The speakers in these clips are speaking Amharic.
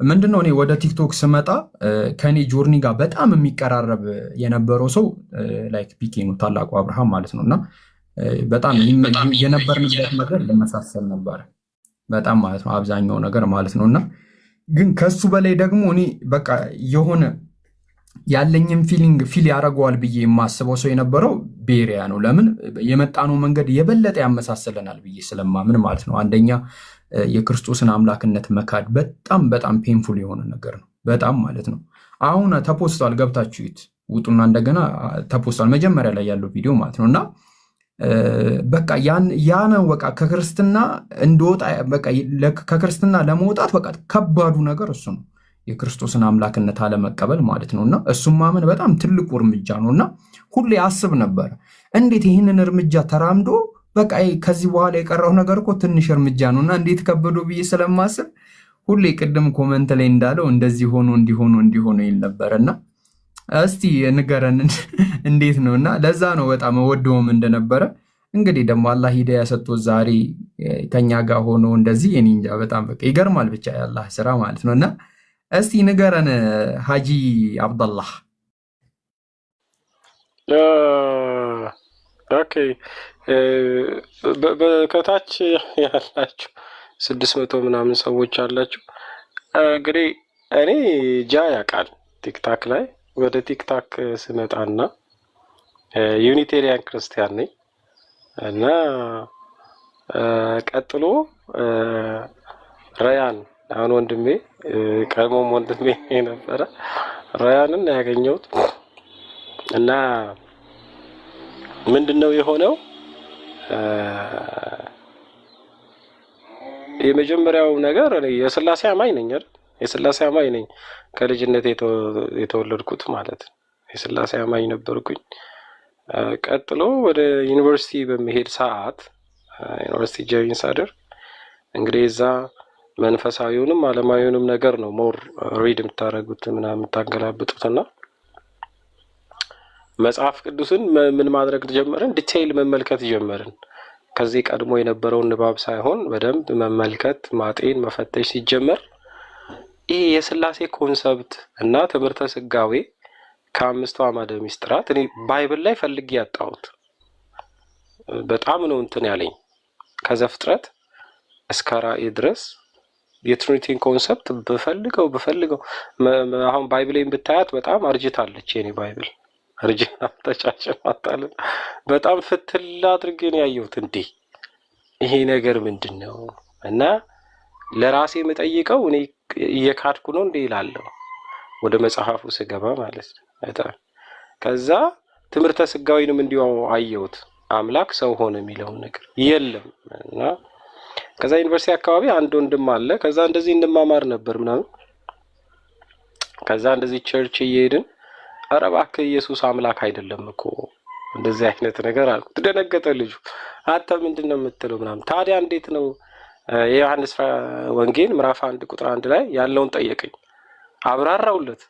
ምንድነው እኔ ወደ ቲክቶክ ስመጣ ከኔ ጆርኒ ጋር በጣም የሚቀራረብ የነበረው ሰው ላይክ ፒኬ ነው፣ ታላቁ አብርሃም ማለት ነው። እና በጣም የነበርንበት ነገር ይመሳሰል ነበር በጣም ማለት ነው፣ አብዛኛው ነገር ማለት ነው። እና ግን ከሱ በላይ ደግሞ እኔ በቃ የሆነ ያለኝም ፊሊንግ ፊል ያደርገዋል ብዬ የማስበው ሰው የነበረው ቤሪያ ነው። ለምን የመጣነው መንገድ የበለጠ ያመሳሰለናል ብዬ ስለማምን ማለት ነው። አንደኛ የክርስቶስን አምላክነት መካድ በጣም በጣም ፔንፉል የሆነ ነገር ነው፣ በጣም ማለት ነው። አሁን ተፖስቷል፣ ገብታችሁ ውጡና እንደገና ተፖስቷል፣ መጀመሪያ ላይ ያለው ቪዲዮ ማለት ነው። እና በቃ ያን በቃ ከክርስትና እንደወጣ በቃ ከክርስትና ለመውጣት በቃ ከባዱ ነገር እሱ ነው፣ የክርስቶስን አምላክነት አለመቀበል ማለት ነው። እና እሱም ማመን በጣም ትልቁ እርምጃ ነው። እና ሁሌ አስብ ነበር እንዴት ይህንን እርምጃ ተራምዶ በቃ ከዚህ በኋላ የቀረው ነገር እኮ ትንሽ እርምጃ ነው እና እንዴት ከበዶ ብዬ ስለማስብ ሁሌ ቅድም ኮመንት ላይ እንዳለው እንደዚህ ሆኖ እንዲሆኑ ይል ነበርና እስቲ ንገረን እንዴት ነው? እና ለዛ ነው በጣም ወደውም እንደነበረ እንግዲህ ደግሞ አላህ ሂዳያ ሰጥቶ ዛሬ ከኛ ጋር ሆኖ እንደዚህ እኔ እንጃ በጣም በቃ ይገርማል ብቻ የአላህ ስራ ማለት ነው። እና እስቲ ንገረን ሀጂ አብደላህ። ኦኬ ከታች ያላችሁ 600 ምናምን ሰዎች አላችሁ። እንግዲህ እኔ ጃ ያውቃል ቲክታክ ላይ ወደ ቲክታክ ስመጣና ዩኒቴሪያን ክርስቲያን ነኝ እና ቀጥሎ ረያን አሁን ወንድሜ ቀድሞም ወንድሜ ነበረ ረያንን ያገኘሁት እና ምንድነው የሆነው የመጀመሪያው ነገር እኔ የሥላሴ አማኝ ነኝ አይደል? የሥላሴ አማኝ ነኝ ከልጅነት የተወለድኩት ማለት ነው። የሥላሴ አማኝ ነበርኩኝ። ቀጥሎ ወደ ዩኒቨርሲቲ በመሄድ ሰዓት ዩኒቨርሲቲ ጆይን ሳደርግ እንግዲህ እዛ መንፈሳዊውንም ዓለማዊውንም ነገር ነው ሞር ሪድ የምታደርጉት ምናምን የምታገላብጡትና መጽሐፍ ቅዱስን ምን ማድረግ ጀመርን? ዲቴይል መመልከት ጀመርን። ከዚህ ቀድሞ የነበረውን ንባብ ሳይሆን በደንብ መመልከት፣ ማጤን፣ መፈተሽ ሲጀመር ይሄ የሥላሴ ኮንሰፕት እና ትምህርተ ስጋዌ ከአምስቱ አዕማደ ምስጢራት እኔ ባይብል ላይ ፈልጌ ያጣሁት በጣም ነው እንትን ያለኝ። ከዘፍጥረት እስከ ራእይ ድረስ የትሪኒቲን ኮንሰፕት በፈልገው አሁን ባይብሌን ብታያት በጣም አርጅታለች የኔ ባይብል አርጅና ተጫጭማታል። በጣም ፍትል አድርጌ ነው ያየሁት። እንዴ ይሄ ነገር ምንድነው? እና ለራሴ የምጠይቀው እኔ እየካድኩ ነው እንዴ ይላለሁ ወደ መጽሐፉ ስገባ ማለት ነው። ከዛ ትምህርተ ስጋዊንም እንዲሁ አየሁት። አምላክ ሰው ሆነ የሚለውን ነገር የለም። እና ከዛ ዩኒቨርሲቲ አካባቢ አንድ ወንድም አለ። ከዛ እንደዚህ እንማማር ነበር ምናምን። ከዛ እንደዚህ ቸርች እየሄድን ኧረ እባክህ ኢየሱስ አምላክ አይደለም እኮ እንደዚህ አይነት ነገር አልኩት። ደነገጠ ልጁ። አንተ ምንድነው የምትለው ምናምን። ታዲያ እንዴት ነው የዮሐንስ ወንጌል ምዕራፍ 1 ቁጥር 1 ላይ ያለውን ጠየቀኝ። አብራራውለት።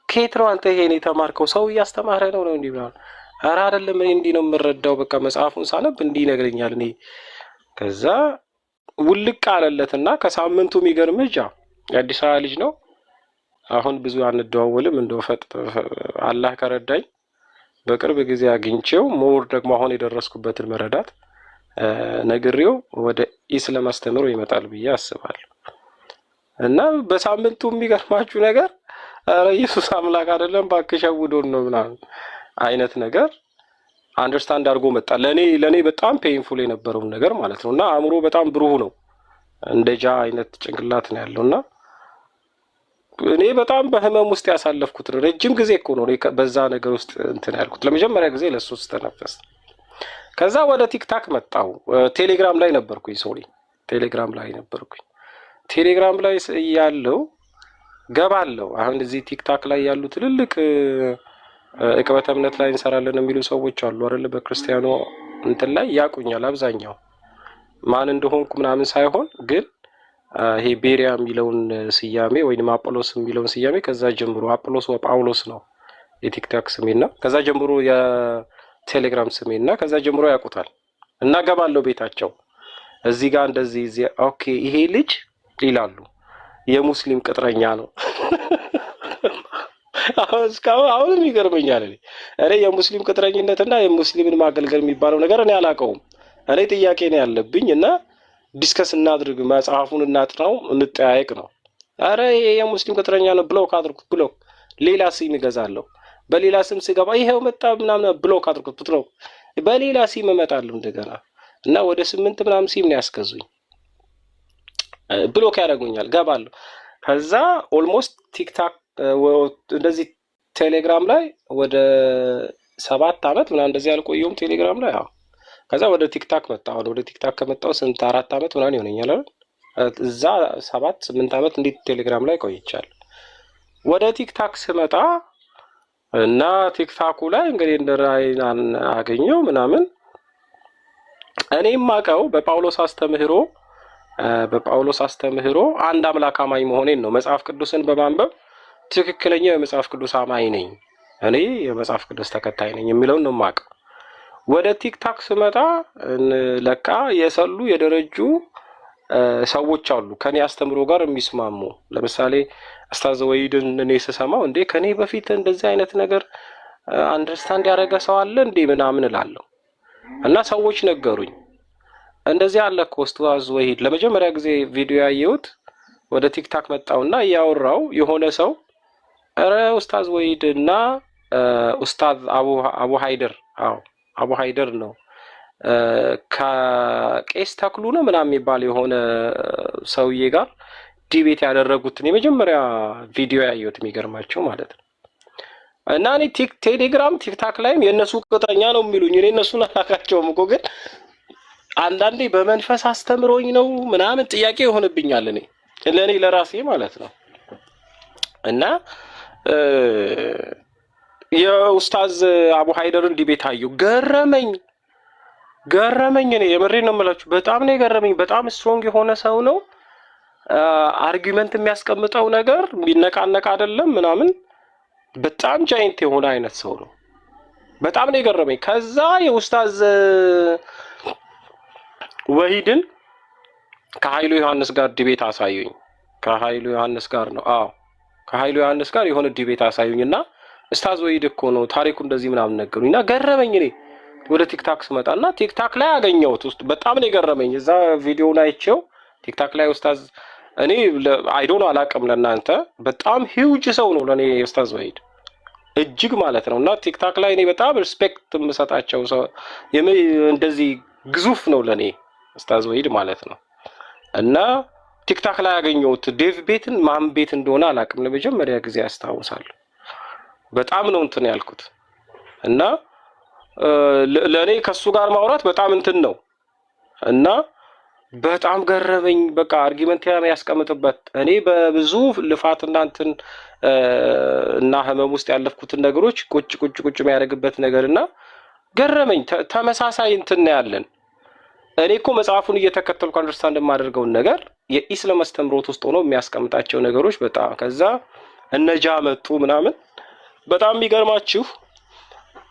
ከየት ነው አንተ ይሄን የተማርከው? ሰው እያስተማረ ነው እንዴ ብላ። ኧረ አይደለም እኔ እንዲህ ነው የምረዳው፣ በቃ መጽሐፉን ሳነብ እንዲህ ይነግረኛል እኔ። ከዛ ውልቅ አለለትና ከሳምንቱ የሚገርምህ የአዲስ አበባ ልጅ ነው። አሁን ብዙ አንደዋወልም፣ እንደው አላህ ከረዳኝ በቅርብ ጊዜ አግኝቼው ሞር ደግሞ አሁን የደረስኩበትን መረዳት ነግሬው ወደ ኢስላም አስተምሮ ይመጣል ብዬ አስባለሁ። እና በሳምንቱ የሚገርማችሁ ነገር ኧረ ኢየሱስ አምላክ አይደለም እባክህ ሸውዶን ነው ምናምን አይነት ነገር አንደርስታንድ አድርጎ መጣ። ለኔ በጣም ፔይንፉል የነበረውን ነገር ማለት ነው። እና አእምሮ በጣም ብሩህ ነው፣ እንደጃ አይነት ጭንቅላት ነው ያለውና እኔ በጣም በህመም ውስጥ ያሳለፍኩት ረጅም ጊዜ እኮ ነው በዛ ነገር ውስጥ እንትን ያልኩት ለመጀመሪያ ጊዜ ለሶስት ተነፈስ። ከዛ ወደ ቲክታክ መጣው። ቴሌግራም ላይ ነበርኩኝ። ቴሌግራም ላይ ያለው ገባለው። አሁን እዚህ ቲክታክ ላይ ያሉ ትልልቅ እቅበተ እምነት ላይ እንሰራለን የሚሉ ሰዎች አሉ አይደል? በክርስቲያኑ እንትን ላይ ያቁኛል። አብዛኛው ማን እንደሆንኩ ምናምን ሳይሆን ግን ይሄ ቤሪያ የሚለውን ስያሜ ወይንም አጵሎስ የሚለውን ስያሜ ከዛ ጀምሮ አጵሎስ ወጳውሎስ ነው የቲክታክ ስሜና ከዛ ጀምሮ የቴሌግራም ስሜና ከዛ ጀምሮ ያውቁታል። እና ገባለው ቤታቸው እዚህ ጋር እንደዚህ ኦኬ ይሄ ልጅ ይላሉ የሙስሊም ቅጥረኛ ነው። አሁንም ይገርመኛል። እኔ የሙስሊም ቅጥረኝነትና የሙስሊምን ማገልገል የሚባለው ነገር እኔ አላውቀውም። እኔ ጥያቄ ነው ያለብኝ እና ዲስከስ እናድርግ፣ መጽሐፉን እናጥናው፣ እንጠያየቅ ነው። አረ የሙስሊም ቅጥረኛ ነው ብሎክ አድርጉት፣ ብሎክ። ሌላ ሲም እገዛለሁ፣ በሌላ ስም ስገባ ይሄው መጣ ምናምን ብሎክ አድርጉት፣ ብሎክ። በሌላ ሲም እመጣለሁ እንደገና እና ወደ 8 ምናምን ሲም ነው ያስገዙኝ። ብሎክ ያደርጉኛል፣ ገባለሁ። ከዛ ኦልሞስት ቲክታክ እንደዚህ ቴሌግራም ላይ ወደ 7 ዓመት ምናምን እንደዚህ አልቆየሁም ቴሌግራም ላይ። ከዛ ወደ ቲክታክ መጣሁ። ወደ ቲክታክ ከመጣሁ ስንት 4 ዓመት ምናምን ይሆነኛል። እዛ 7-8 ዓመት እንዴት ቴሌግራም ላይ ቆይቻለሁ። ወደ ቲክታክ ስመጣ እና ቲክታኩ ላይ እንግዲህ እንደራይን አገኘው ምናምን። እኔም ማቀው በጳውሎስ አስተምህሮ አንድ አምላክ አማኝ መሆኔን ነው። መጽሐፍ ቅዱስን በማንበብ ትክክለኛው የመጽሐፍ ቅዱስ አማኝ ነኝ፣ እኔ የመጽሐፍ ቅዱስ ተከታይ ነኝ የሚለውን ነው ማቀው። ወደ ቲክታክ ስመጣ ለካ የሰሉ የደረጁ ሰዎች አሉ ከኔ አስተምሮ ጋር የሚስማሙ። ለምሳሌ ኡስታዝ ወሂድን እኔ ስሰማው እንዴ ከኔ በፊት እንደዚህ አይነት ነገር አንደርስታንድ ያደረገ ሰው አለ እንዴ ምናምን እላለሁ። እና ሰዎች ነገሩኝ እንደዚህ አለ እኮ ኡስታዝ ወሂድ። ለመጀመሪያ ጊዜ ቪዲዮ ያየሁት ወደ ቲክታክ መጣውና ያወራው የሆነ ሰው አረ ኡስታዝ ወሂድ እና ኡስታዝ አቡ ሃይደር አቡ ሃይደር ነው ከቄስ ተክሉ ነው ምናምን የሚባል የሆነ ሰውዬ ጋር ዲቤት ያደረጉትን የመጀመሪያ ቪዲዮ ያየሁት የሚገርማቸው ማለት ነው። እና እኔ ቴሌግራም ቲክታክ ላይም የእነሱ ቅጥረኛ ነው የሚሉኝ። እኔ እነሱን አላውቃቸውም እኮ ግን አንዳንዴ በመንፈስ አስተምሮኝ ነው ምናምን ጥያቄ ይሆንብኛል እኔ ለእኔ ለራሴ ማለት ነው። እና የኡስታዝ አቡ ሃይደርን ዲቤት አየሁ፣ ገረመኝ። እኔ የምሬን ነው የምላችሁ፣ በጣም ነው የገረመኝ። በጣም ስትሮንግ የሆነ ሰው ነው። አርጊመንት የሚያስቀምጠው ነገር የሚነቃነቅ አይደለም ምናምን፣ በጣም ጃይንት የሆነ አይነት ሰው ነው። በጣም ነው የገረመኝ። ከዛ የኡስታዝ ወሂድን ከኃይሉ ዮሐንስ ጋር ዲቤት አሳዩኝ። ከኃይሉ ዮሐንስ ጋር ነው ከኃይሉ ዮሐንስ ጋር የሆነ ዲቤት አሳዩኝና ኡስታዝ ወሂድ እኮ ነው ታሪኩ እንደዚህ ምናምን ነገሩኝና ገረመኝ። እኔ ወደ ቲክታክ ስመጣና ቲክታክ ላይ አገኘሁት ውስጥ በጣም ነው የገረመኝ። እዛ ቪዲዮ ላይ አይቼው ቲክታክ ላይ ኡስታዝ እኔ አይዶን አላውቅም ለእናንተ በጣም ሂውጅ ሰው ነው ለኔ ኡስታዝ ወሂድ እጅግ ማለት ነው። እና ቲክታክ ላይ እኔ በጣም ሪስፔክት የምሰጣቸው ሰው እንደዚህ ግዙፍ ነው ለኔ ኡስታዝ ወሂድ ማለት ነው። እና ቲክታክ ላይ ያገኘሁት ዴቭ ቤትን ማን ቤት እንደሆነ አላውቅም ለመጀመሪያ ጊዜ ያስታውሳለሁ። በጣም ነው እንትን ያልኩት እና ለኔ ከሱ ጋር ማውራት በጣም እንትን ነው እና በጣም ገረመኝ። በቃ አርጊመንት ያስቀምጥበት እኔ በብዙ ልፋትና እንትን እና ህመም ውስጥ ያለፍኩትን ነገሮች ቁጭ የሚያደርግበት ነገርና ገረመኝ። ተመሳሳይ እንትን ያለን እኔ እኮ መጽሐፉን እየተከተልኩ አንደርስታንድ የማደርገውን ነገር የኢስላም አስተምሮት ውስጥ ሆኖ የሚያስቀምጣቸው ነገሮች በጣም ከዛ እነጃ መጡ ምናምን። በጣም የሚገርማችሁ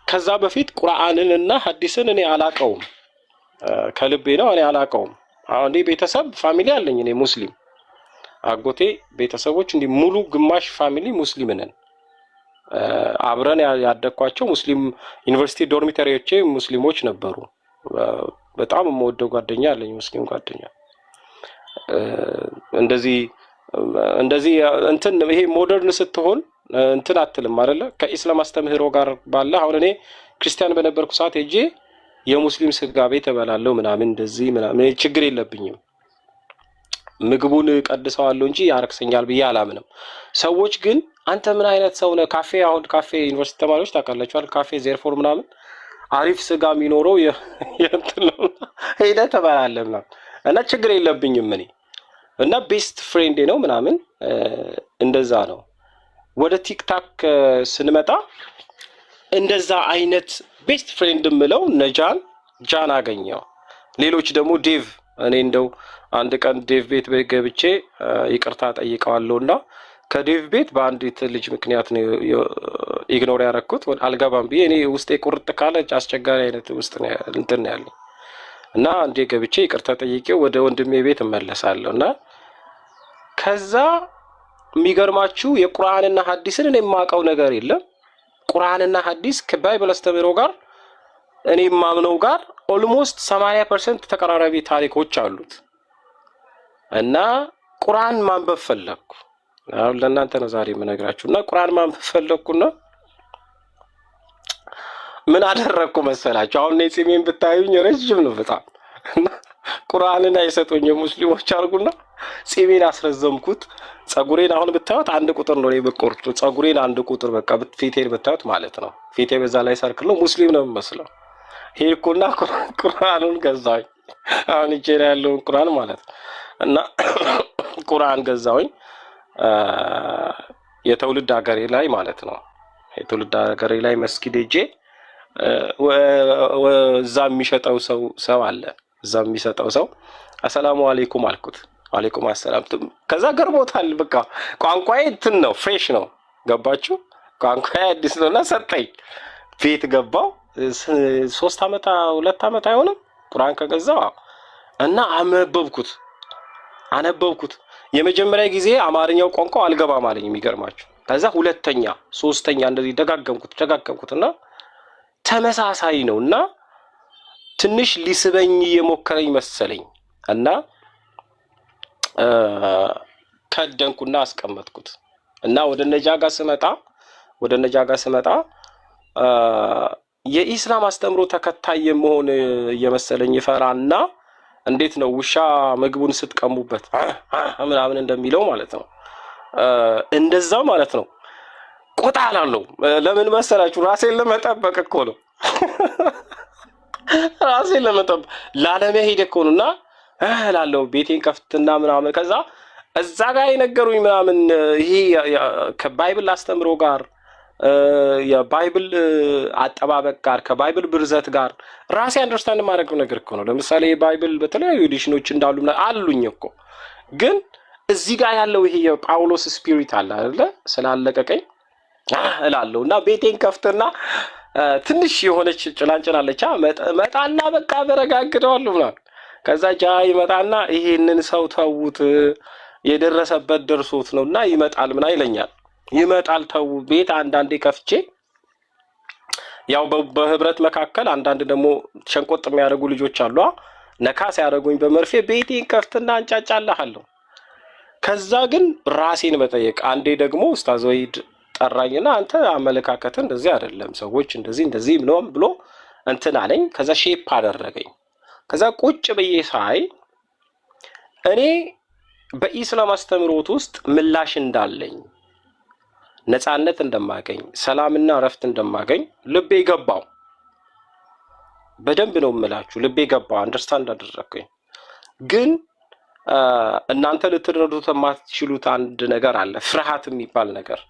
ከዛ በፊት ቁርአንን እና ሐዲስን እኔ አላቀውም፣ ከልቤ ነው እኔ አላቀውም። አሁን ቤተሰብ ፋሚሊ አለኝ እኔ ሙስሊም አጎቴ ቤተሰቦች እንዲህ ሙሉ ግማሽ ፋሚሊ ሙስሊም ነን። አብረን ያደግኳቸው ሙስሊም ዩኒቨርሲቲ ዶርሚተሪዎቼ ሙስሊሞች ነበሩ። በጣም የምወደው ጓደኛ አለኝ ሙስሊም ጓደኛ። እንደዚህ እንትን ይሄ ሞደርን ስትሆን እንትን አትልም አይደለ? ከኢስላም አስተምህሮ ጋር ባለ አሁን እኔ ክርስቲያን በነበርኩ ሰዓት ሄጄ የሙስሊም ስጋ ቤት እበላለሁ ምናምን እንደዚህ ምናምን ችግር የለብኝም። ምግቡን ቀድሰዋለሁ እንጂ ያረክሰኛል ብዬ አላምንም። ሰዎች ግን አንተ ምን አይነት ሰው ነህ? አሁን ካፌ ዩኒቨርሲቲ ተማሪዎች ታውቃላችኋል፣ ካፌ ዜርፎር ምናምን አሪፍ ስጋ የሚኖረው የእንትነው ሄደህ ትበላለህ ምናምን እና ችግር የለብኝም እኔ እና ቤስት ፍሬንዴ ነው ምናምን እንደዛ ነው። ወደ ቲክታክ ስንመጣ እንደዛ አይነት ቤስት ፍሬንድ ምለው ጃን አገኘው። ሌሎች ደግሞ ዴቭ እኔ እንደው አንድ ቀን ዴቭ ቤት ገብቼ ይቅርታ ጠይቀዋለሁና ከዴቭ ቤት በአንዲት ልጅ ምክንያት ነው ኢግኖር ያደረኩት። አልገባም ብዬ እኔ ውስጤ ቁርጥ ካለ አስቸጋሪ አይነት ውስጥ ነው እንትን ያለኝ እና አንዴ ገብቼ ይቅርታ ጠይቄው ወደ ወንድሜ ቤት እመለሳለሁ እና ከዛ የሚገርማችሁ የቁርአንና ሐዲስን እኔ የማውቀው ነገር የለም። ቁርአንና ሐዲስ ከባይብል አስተምህሮ ጋር እኔ የማምነው ጋር ኦልሞስት 80% ተቀራራቢ ታሪኮች አሉት እና ቁርአን ማንበብ ፈለኩ። አሁን ለእናንተ ነው ዛሬ የምነግራችሁና ቁርአን ማንበብ ፈለኩና ምን አደረኩ መሰላችሁ? አሁን እኔ ጺሜን ብታዩኝ ረጅም ነው በጣም እና ቁርአንን አይሰጡኝ ሙስሊሞች አርጉና ጺሜን አስረዘምኩት። ጸጉሬን አሁን ብታዩት 1 ቁጥር ነው የበቆርጡ ጸጉሬን 1 ቁጥር በቃ ፊቴን ብታዩት ማለት ነው። ፊቴ በዛ ላይ ሰርክል ነው ሙስሊም ነው የሚመስለው። ሄድኩና ቁርአኑን ገዛሁኝ። አሁን እጄ ላይ ያለውን ቁርአን ማለት እና ቁርአን ገዛሁኝ የትውልድ ሀገሬ ላይ ማለት ነው። የትውልድ ሀገሬ ላይ መስጊድ ሄጄ እዛ የሚሸጠው ሰው አለ። እዛ የሚሰጠው ሰው አሰላሙ አለይኩም አልኩት። አለይኩም አሰላም። ከዛ ገርሞታል። በቃ ቋንቋዬ እንትን ነው ፍሬሽ ነው ገባችሁ? ቋንቋዬ አዲስ ነውና ሰጠኝ። ቤት ገባው 3 ዓመት 2 ዓመት አይሆንም ቁርአን ከገዛው እና አነበብኩት። የመጀመሪያ ጊዜ አማርኛው ቋንቋ አልገባም አለኝ የሚገርማችሁ። ከዛ ሁለተኛ ሶስተኛ እንደዚህ ደጋገምኩትና ተመሳሳይ ነውና ትንሽ ሊስበኝ የሞከረኝ መሰለኝ እና ከደንኩና አስቀመጥኩት እና ወደ ነጃጋ ስመጣ የኢስላም አስተምሮ ተከታይ የመሆን የመሰለኝ ይፈራና እንዴት ነው ውሻ ምግቡን ስትቀሙበት ምናምን እንደሚለው ማለት ነው እንደዛ ማለት ነው። ቆጣ አላለሁ። ለምን መሰላችሁ? ራሴን ለመጠበቅ እኮ ነው። ራሴን ለመጠበቅ ላለመሄድ እኮ ነውና እላለሁ ቤቴን ከፍትና ምናምን ከዛ እዛ ጋር የነገሩኝ ምናምን ይሄ ከባይብል አስተምሮ ጋር የባይብል አጠባበቅ ጋር ከባይብል ብርዘት ጋር ራሴ አንደርስታንድ ማድረግ ነገር እኮ ነው። ለምሳሌ የባይብል በተለያዩ ኤዲሽኖች እንዳሉ አሉኝ እኮ ግን እዚህ ጋር ያለው ይሄ የጳውሎስ ስፒሪት አለ አይደለ ስላለቀቀኝ እላለሁ እና ቤቴን ከፍትና ትንሽ የሆነች ጭላንጭል አለች መጣና በቃ በረጋግደዋለሁ ምናምን ከዛ ጃ ይመጣና ይሄንን ሰው ተውት የደረሰበት ደርሶት ነውና ይመጣል ምና ይለኛል። ይመጣል ተው ቤት አንዳንዴ ከፍቼ ያው በህብረት መካከል አንዳንድ ደግሞ ሸንቆጥ የሚያደርጉ ልጆች አሉ። ነካስ ያደርጉኝ በመርፌ ቤቴን ከፍትና አንጫጫለሃለሁ። ከዛ ግን ራሴን መጠየቅ አንዴ ደግሞ ኡስታዝ ወይድ ጠራኝና አንተ አመለካከት እንደዚህ አይደለም ሰዎች እንደዚህ ምንም ብሎ እንትን አለኝ። ከዛ ሼፕ አደረገኝ። ከዛ ቁጭ ብዬ ሳይ እኔ በኢስላም አስተምሮት ውስጥ ምላሽ እንዳለኝ ነፃነት እንደማገኝ ሰላምና ረፍት እንደማገኝ ልቤ ገባው። በደንብ ነው የምላችሁ ልቤ ገባው አንደርስታንድ አደረኩኝ። ግን እናንተ ልትረዱት የማትችሉት አንድ ነገር አለ፣ ፍርሃት የሚባል ነገር።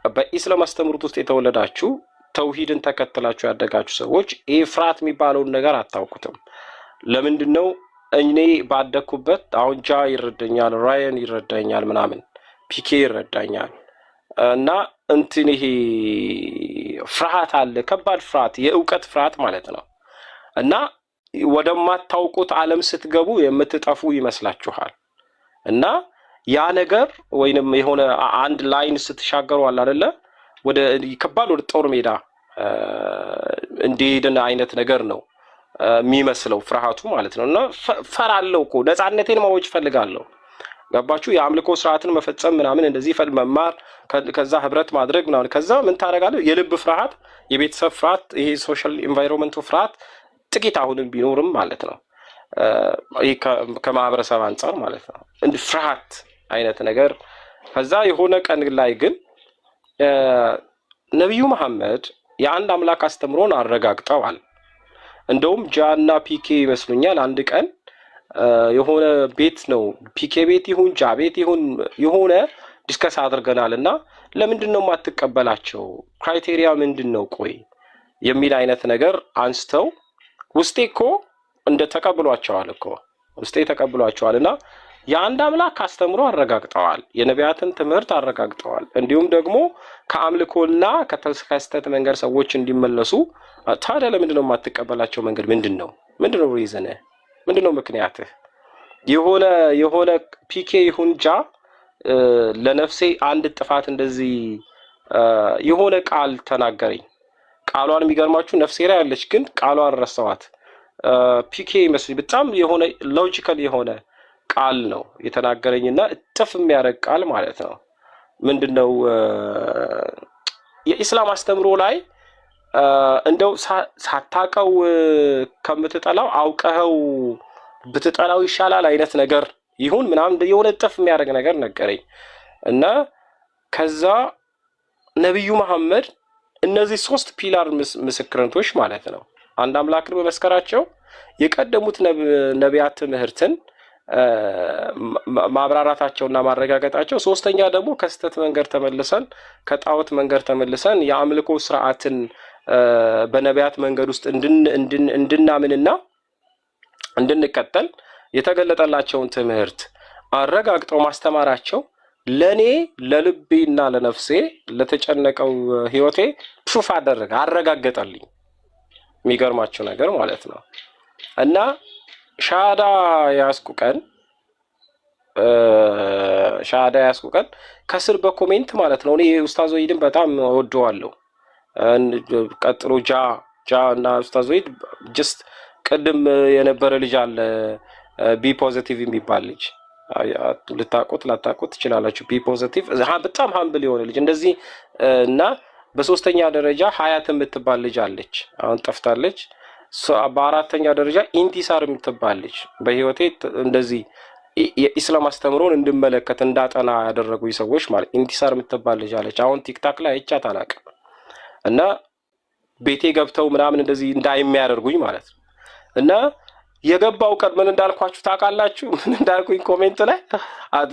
በኢስላም አስተምሮት ውስጥ የተወለዳችሁ ተውሂድን ተከትላችሁ ያደጋችሁ ሰዎች ይሄ ፍርሃት የሚባለውን ነገር አታውቁትም። ለምንድነው? እኔ ባደኩበት አሁን ጃ ይረዳኛል፣ ራያን ይረዳኛል፣ ምናምን ፒኬ ይረዳኛል እና እንትን ይሄ ፍርሃት አለ፣ ከባድ ፍርሃት፣ የእውቀት ፍርሃት ማለት ነው። እና ወደማታውቁት ዓለም ስትገቡ የምትጠፉ ይመስላችኋል። እና ያ ነገር ወይንም የሆነ አንድ ላይን ስትሻገሩ አለ አይደለ ወደ ከባድ ወደ ጦር ሜዳ እንዲሄድን አይነት ነገር ነው የሚመስለው ፍርሃቱ ማለት ነው። እና ፈራለሁ እኮ ነፃነቴን ማወጅ ፈልጋለሁ። ገባችሁ? የአምልኮ ስርዓትን መፈጸም ምናምን እንደዚህ መማር ከዛ ህብረት ማድረግ ምናምን ከዛ ምን ታደርጋለህ? የልብ ፍርሃት፣ የቤተሰብ ፍርሃት፣ ይሄ ሶሻል ኢንቫይሮንመንቱ ፍርሃት ጥቂት አሁንም ቢኖርም ማለት ነው ይሄ ከማህበረሰብ አንፃር ማለት ነው እንደ ፍርሃት አይነት ነገር። ከዛ የሆነ ቀን ላይ ግን ነብዩ መሐመድ የአንድ አምላክ አስተምሮን አረጋግጠዋል። እንደውም ጃና ፒኬ ይመስሉኛል አንድ ቀን የሆነ ቤት ነው ፒኬ ቤት ይሁን ጃ ቤት ይሁን የሆነ ዲስከስ አድርገናል እና ለምንድነው ማትቀበላቸው ክራይቴሪያ ምንድነው ቆይ የሚል አይነት ነገር አንስተው ውስጤ እኮ እንደ ተቀብሏቸዋል እኮ ውስጤ ተቀብሏቸዋልና የአንድ አምላክ አስተምሮ አረጋግጠዋል፣ የነቢያትን ትምህርት አረጋግጠዋል። እንዲሁም ደግሞ ከአምልኮና ከተስከስተት መንገድ ሰዎች እንዲመለሱ ታዲያ ለምንድነው ማትቀበላቸው መንገድ ምንድነው ሪዝን ምንድነው ምክንያትህ የሆነ የሆነ ፒኬ ይሁንጃ ለነፍሴ አንድ ጥፋት እንደዚህ የሆነ ቃል ተናገረኝ። ቃሏን የሚገርማችሁ ነፍሴ ላይ ያለች ግን ቃሏን ረሳዋት። ፒኬ ይመስል በጣም የሆነ ሎጂካል የሆነ ቃል ነው የተናገረኝና እጥፍ የሚያደርግ ቃል ማለት ነው። ምንድነው የኢስላም አስተምሮ ላይ እንደው ሳታቀው ከምትጠላው አውቀኸው ብትጠላው ይሻላል አይነት ነገር ይሁን ምናምን የሆነ እጥፍ የሚያደርግ ነገር ነገረኝ እና ከዛ ነብዩ መሐመድ እነዚህ ሶስት ፒላር ምስክርነቶች ማለት ነው አንድ አምላክን በመስከራቸው የቀደሙት ነቢያት ትምህርትን ማብራራታቸውና ማረጋገጣቸው ሶስተኛ ደግሞ ከስተት መንገድ ተመልሰን ከጣዖት መንገድ ተመልሰን የአምልኮ ስርዓትን በነቢያት መንገድ ውስጥ እንድናምንና እንድንከተል የተገለጠላቸውን ትምህርት አረጋግጠው ማስተማራቸው ለኔ ለልቤና ለነፍሴ ለተጨነቀው ህይወቴ ፕሩፍ አረጋገጠልኝ። የሚገርማችሁ ነገር ማለት ነው እና ሻሃዳ ያስኩ ቀን ከስር በኮሜንት ማለት ነው እኔ ኡስታዝ ወሂድን በጣም ወደዋለሁ። ቀጥሎ ጃ እና ኡስታዝ ወሂድ ጀስት ቅድም የነበረ ልጅ አለ ቢ ፖዚቲቭ የሚባል ልጅ ላታውቁት ትችላላችሁ። ቢ ፖዚቲቭ በጣም ሀምብል የሆነ ልጅ እንደዚህ እና በሶስተኛ ደረጃ ሀያት የምትባል ልጅ አለች፣ አሁን ጠፍታለች። በአራተኛ ደረጃ ኢንቲሳር የምትባል ልጅ በህይወቴ እንደዚህ የኢስላም አስተምሮን እንድመለከት እንዳጠና ያደረጉኝ ሰዎች ማለት ኢንቲሳር የምትባል ልጅ አለች። አሁን ቲክታክ ላይ አይቻት አላውቅም እና ቤቴ ገብተው ምናምን እንደዚህ እንዳይሚያደርጉኝ ማለት ነው እና የገባው ቀን ምን እንዳልኳችሁ ታውቃላችሁ? ምን እንዳልኩኝ ኮሜንት ላይ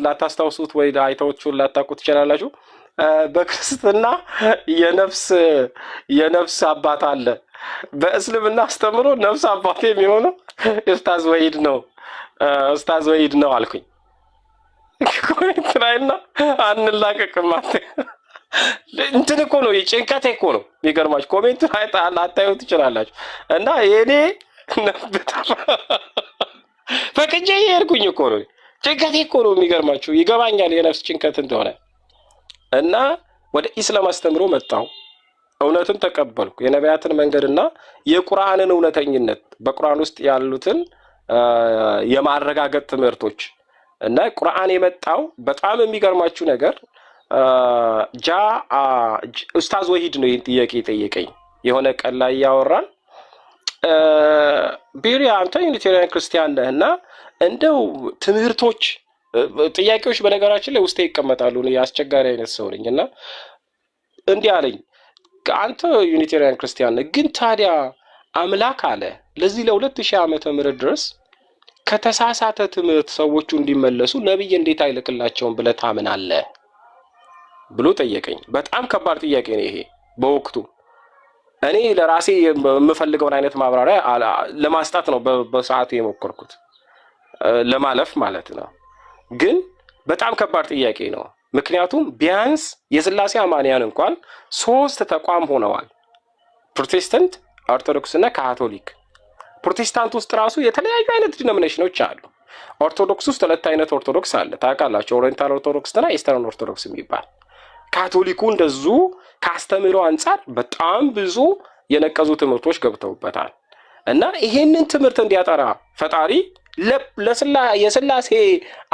ላታስታውሱት ወይ አይተውቹን ላታውቁት ትችላላችሁ። በክርስትና የነፍስ አባት አለ። በእስልምና አስተምሮ ነፍስ አባቴ የሚሆነው ኡስታዝ ወሂድ ነው አልኩኝ ኮሜንት ላይና አንላቀቅም እንትን እኮ ነው ጭንቀቴ እኮ ነው የሚገርማችሁ። ኮሜንት ላይ ላታዩ ትችላላችሁ እና የኔ ፈቅጄ የሄድኩኝ እኮ ነው ጭንቀቴ እኮ ነው የሚገርማችሁ። ይገባኛል የነፍስ ጭንቀት እንደሆነ እና ወደ ኢስላም አስተምሮ መጣሁ። እውነትን ተቀበልኩ። የነቢያትን መንገድና የቁርአንን እውነተኝነት በቁርአን ውስጥ ያሉትን የማረጋገጥ ትምህርቶች እና ቁርአን የመጣው በጣም የሚገርማችሁ ነገር ኡስታዝ ወሂድ ነው ይህን ጥያቄ ጠየቀኝ። የሆነ ቀን ላይ ያወራን ቢሪ አንተ ዩኒቴሪያን ክርስቲያን ነህ እና እንደው ትምህርቶች ጥያቄዎች በነገራችን ላይ ውስጤ ይቀመጣሉ። አስቸጋሪ አይነት ሰው ነኝ እና እንዲህ አለኝ፣ አንተ ዩኒቴሪያን ክርስቲያን ነህ፣ ግን ታዲያ አምላክ አለ ለዚህ ለ2000 ዓመተ ምህረት ድረስ ከተሳሳተ ትምህርት ሰዎቹ እንዲመለሱ ነብይ እንዴት አይልክላቸውም ብለህ ታምናለህ ብሎ ጠየቀኝ። በጣም ከባድ ጥያቄ ነው ይሄ በወቅቱ። እኔ ለራሴ የምፈልገውን አይነት ማብራሪያ ለማስጣት ነው በሰዓቱ የሞከርኩት ለማለፍ ማለት ነው። ግን በጣም ከባድ ጥያቄ ነው። ምክንያቱም ቢያንስ የስላሴ አማንያን እንኳን 3 ተቋም ሆነዋል። ፕሮቴስታንት፣ ኦርቶዶክስ እና ካቶሊክ። ፕሮቴስታንት ውስጥ ራሱ የተለያዩ አይነት ዲኖሚኔሽኖች አሉ። ኦርቶዶክስ ውስጥ 2 አይነት ኦርቶዶክስ አለ ታውቃላችሁ፣ ኦሪየንታል ኦርቶዶክስ እና ኢስተርን ኦርቶዶክስ የሚባል። ካቶሊኩ እንደዙ ካስተምሮ አንፃር በጣም ብዙ የነቀዙ ትምህርቶች ገብተውበታል እና ይሄንን ትምህርት እንዲያጠራ ፈጣሪ የስላሴ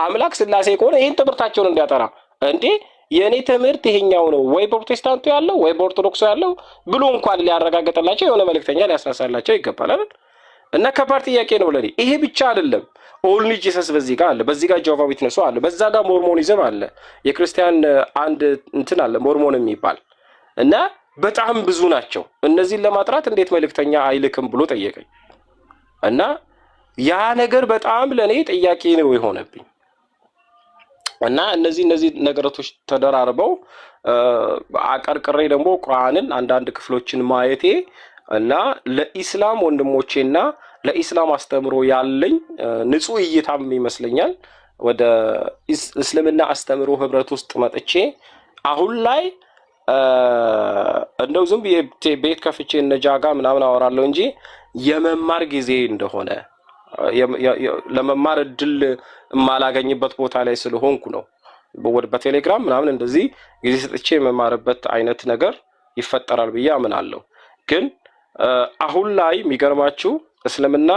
አምላክ ስላሴ ከሆነ ይሄን ትምህርታቸውን እንዲያጠራ እንዴ የኔ ትምህርት ይሄኛው ነው ወይ በፕሮቴስታንቱ ያለው ወይ በኦርቶዶክሱ ያለው ብሎ እንኳን ሊያረጋግጥላቸው የሆነ መልእክተኛ ሊያሳሳላቸው ይገባል አይደል? እና ከባድ ጥያቄ ነው ለኔ። ይሄ ብቻ አይደለም፣ ኦንሊ ጂሰስ በዚህ ጋር አለ፣ በዚህ ጋር ጆቫ ዊትነሱ አለ፣ በዛ ጋር ሞርሞኒዝም አለ፣ የክርስቲያን አንድ እንትን አለ ሞርሞን የሚባል እና በጣም ብዙ ናቸው። እነዚህን ለማጥራት እንዴት መልእክተኛ አይልክም ብሎ ጠየቀኝ እና ያ ነገር በጣም ለኔ ጥያቄ ነው የሆነብኝ እና እነዚህ ነገራቶች ተደራርበው አቀርቅሬ ደግሞ ቁርአንን አንዳንድ ክፍሎችን ማየቴ እና ለኢስላም ወንድሞቼና ለኢስላም አስተምሮ ያለኝ ንጹህ እይታም ይመስለኛል ወደ እስልምና አስተምሮ ህብረት ውስጥ መጥቼ አሁን ላይ እንደው ዝም ቤት ከፍቼ ነጃጋ ምናምን አወራለሁ እንጂ የመማር ጊዜ እንደሆነ ለመማር እድል የማላገኝበት ቦታ ላይ ስለሆንኩ ነው። በቴሌግራም ምናምን እንደዚህ ጊዜ ሰጥቼ የመማርበት አይነት ነገር ይፈጠራል ብዬ አምናለሁ። ግን አሁን ላይ የሚገርማችሁ እስልምና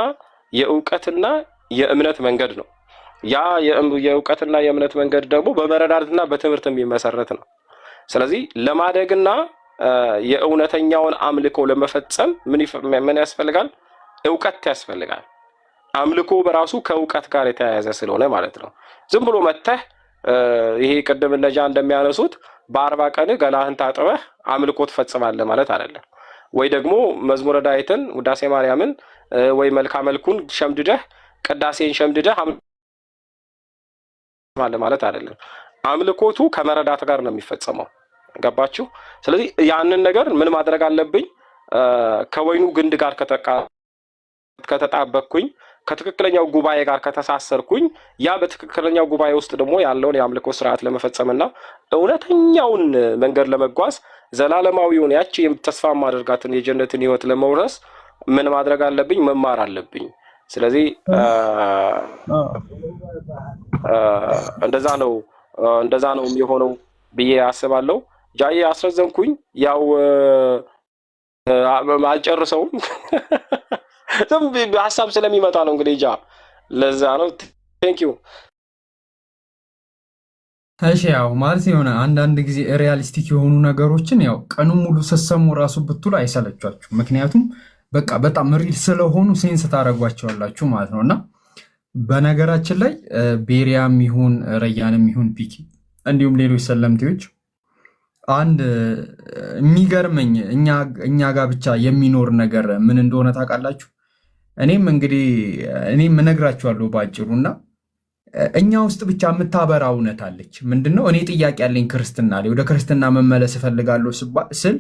የእውቀትና የእምነት መንገድ ነው። ያ የእውቀትና የእምነት መንገድ ደግሞ በመረዳትና በትምህርት የሚመሰረት ነው። ስለዚህ ለማደግና የእውነተኛውን አምልኮ ለመፈጸም ምን ያስፈልጋል? እውቀት ያስፈልጋል። አምልኮ በራሱ ከእውቀት ጋር የተያያዘ ስለሆነ ማለት ነው። ዝም ብሎ መተህ ይሄ ቅድም እነጃ እንደሚያነሱት በ40 ቀን ገላህን ታጥበህ አምልኮ ትፈጽማለህ ማለት አይደለም። ወይ ደግሞ መዝሙረ ዳዊትን ውዳሴ ማርያምን ወይ መልካ መልኩን ሸምድደህ ቅዳሴን ሸምድደህ ማለት አይደለም። አምልኮቱ ከመረዳት ጋር ነው የሚፈጸመው። ገባችሁ? ስለዚህ ያንን ነገር ምን ማድረግ አለብኝ? ከወይኑ ግንድ ጋር ከተጣበቅኩኝ፣ ከትክክለኛው ጉባኤ ጋር ከተሳሰርኩኝ፣ ያ በትክክለኛው ጉባኤ ውስጥ ደግሞ ያለውን የአምልኮ ስርዓት ለመፈጸምና እውነተኛውን መንገድ ለመጓዝ ዘላለማዊውን ያቺ ተስፋ ማድረጋትን የጀነትን ህይወት ለመውረስ ምን ማድረግ አለብኝ? መማር አለብኝ። ስለዚህ እንደዛ ነው የሚሆነው ብዬ አስባለሁ። ጃዬ አስረዘምኩኝ። ያው አልጨርሰውም ሀሳብ ስለሚመጣ ነው እንግዲህ ለዛ ነው። ቴንክ ዩ። እሺ ያው ማለት የሆነ አንዳንድ ጊዜ ሪያሊስቲክ የሆኑ ነገሮችን ያው ቀኑ ሙሉ ስትሰሙ ራሱ ብትሉ አይሰለቻችሁ። ምክንያቱም በቃ በጣም ሪል ስለሆኑ ሴንስ ታደርጓቸዋላችሁ ማለት ነው። እና በነገራችን ላይ ቤሪያም ይሁን ረያንም ይሁን ፒኪ እንዲሁም ሌሎች ሰለምቴዎች አንድ የሚገርመኝ እኛ ጋር ብቻ የሚኖር ነገር ምን እንደሆነ ታውቃላችሁ? እኔም እነግራችኋለሁ ባጭሩና እኛ ውስጥ ብቻ የምታበራ እውነት አለች። ምንድነው? እኔ ጥያቄ ያለኝ ክርስትና ላይ ወደ ክርስትና መመለስ እፈልጋለሁ ስል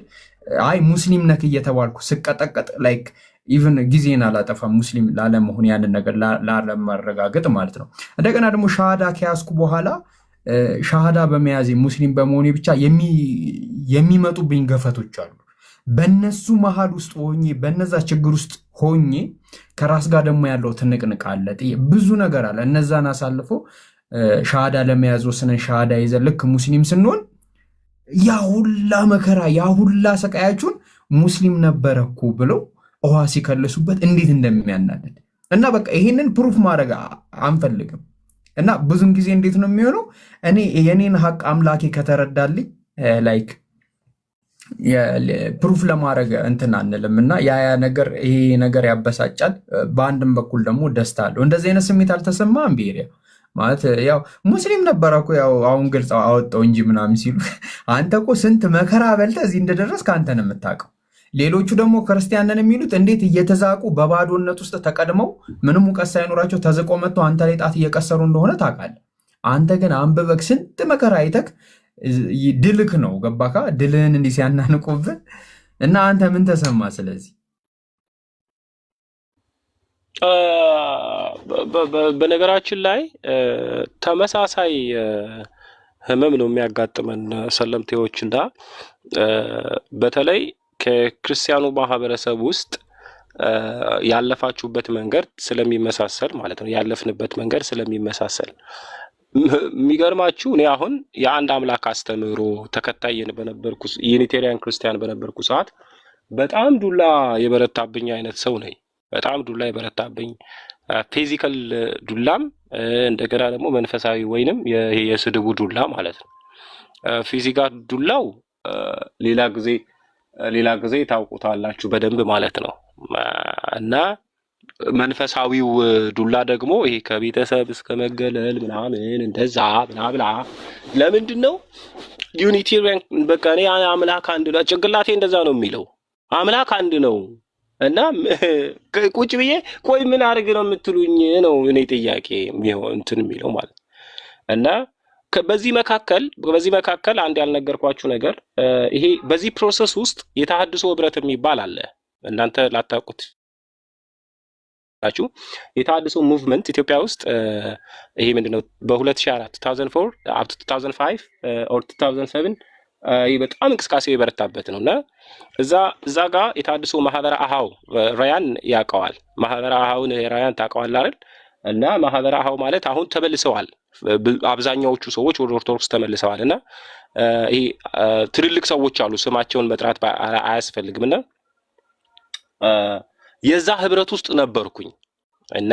አይ ሙስሊም ነክ እየተባልኩ ስቀጠቀጥ ላይክ ኢቭን ጊዜን አላጠፋም ሙስሊም ላለመሆን ያንን ነገር ላለማረጋገጥ ማለት ነው። እንደገና ደግሞ ሻሃዳ ከያዝኩ በኋላ ሻሃዳ በመያዜ ሙስሊም በመሆኔ ብቻ የሚመጡብኝ ገፈቶች አሉ። በነሱ መሃል ውስጥ ሆኜ በነዛ ችግር ውስጥ ሆኜ ከራስ ጋር ደግሞ ያለው ትንቅንቅ አለ፣ ብዙ ነገር አለ። እነዛን አሳልፎ ሻሃዳ ለመያዝ ወስነን ሻሃዳ ይዘን ልክ ሙስሊም ስንሆን ያ ሁላ መከራ ያ ሁላ ሰቃያችሁን ሙስሊም ነበረ እኮ ብለው ውሃ ሲከልሱበት እንዴት እንደሚያናደድ እና በቃ ይሄንን ፕሩፍ ማድረግ አንፈልግም። እና ብዙም ጊዜ እንዴት ነው የሚሆነው? እኔ የኔን ሀቅ አምላኬ ከተረዳልኝ ላይክ ፕሩፍ ለማድረግ እንትን አንልም። እና ይሄ ነገር ያበሳጫል። በአንድም በኩል ደግሞ ደስታ አለው። እንደዚህ አይነት ስሜት አልተሰማም? ቤሪያ ማለት ያው ሙስሊም ነበረ እኮ ያው አሁን ግልጽ አወጣው እንጂ ምናምን ሲሉ አንተ እኮ ስንት መከራ በልተህ እዚህ እንደደረስክ አንተ ነው የምታውቀው። ሌሎቹ ደግሞ ክርስቲያንን የሚሉት እንዴት እየተዛቁ በባዶነት ውስጥ ተቀድመው ምንም እውቀት ሳይኖራቸው ተዝቆ መጥተው አንተ ላይ ጣት እየቀሰሩ እንደሆነ ታውቃለህ። አንተ ግን አንብበክ ስንት መከራ አይተክ ድልክ ነው ገባካ? ድልህን እንዲህ ሲያናንቁብህ እና አንተ ምን ተሰማ? ስለዚህ በነገራችን ላይ ተመሳሳይ ህመም ነው የሚያጋጥመን ሰለምቴዎች እና በተለይ ከክርስቲያኑ ማህበረሰብ ውስጥ ያለፋችሁበት መንገድ ስለሚመሳሰል ማለት ነው፣ ያለፍንበት መንገድ ስለሚመሳሰል የሚገርማችሁ እኔ አሁን የአንድ አምላክ አስተምህሮ ተከታይ በነበርኩ ዩኒቴሪያን ክርስቲያን በነበርኩ ሰዓት በጣም ዱላ የበረታብኝ አይነት ሰው ነኝ። በጣም ዱላ የበረታብኝ ፊዚካል ዱላም እንደገና ደግሞ መንፈሳዊ ወይንም የስድቡ ዱላ ማለት ነው። ፊዚካል ዱላው ሌላ ጊዜ ታውቁታላችሁ በደንብ ማለት ነው። እና መንፈሳዊው ዱላ ደግሞ ይሄ ከቤተሰብ እስከ መገለል ምናምን እንደዛ ምናብላ ለምንድን ነው ዩኒቴሪያን በቃ እኔ አምላክ አንድ ነው ጭንቅላቴ እንደዛ ነው የሚለው አምላክ አንድ ነው እና ቁጭ ብዬ ቆይ ምን አድርግ ነው የምትሉኝ ነው እኔ ጥያቄ እንትን የሚለው ማለት እና በዚህ መካከል አንድ ያልነገርኳችሁ ነገር ይሄ በዚህ ፕሮሰስ ውስጥ የተሐድሶ ህብረት የሚባል አለ። እናንተ ላታውቁት የተሐድሶ ሙቭመንት ኢትዮጵያ ውስጥ ይሄ ምንድነው በ2004 2004 up to 2005 or 2007 ይህ በጣም እንቅስቃሴው የበረታበት ነውና እዛ ጋር የታድሶ ማህበረ አሃው ራያን ያውቀዋል። ማህበረ አሃውን ራያን ታውቀዋለህ አይደል? እና ማህበረ አሃው ማለት አሁን ተመልሰዋል። አብዛኛዎቹ ሰዎች ወደ ኦርቶዶክስ ተመልሰዋልና ይሄ ትልልቅ ሰዎች አሉ፣ ስማቸውን መጥራት አያስፈልግምና የዛ ህብረት ውስጥ ነበርኩኝ እና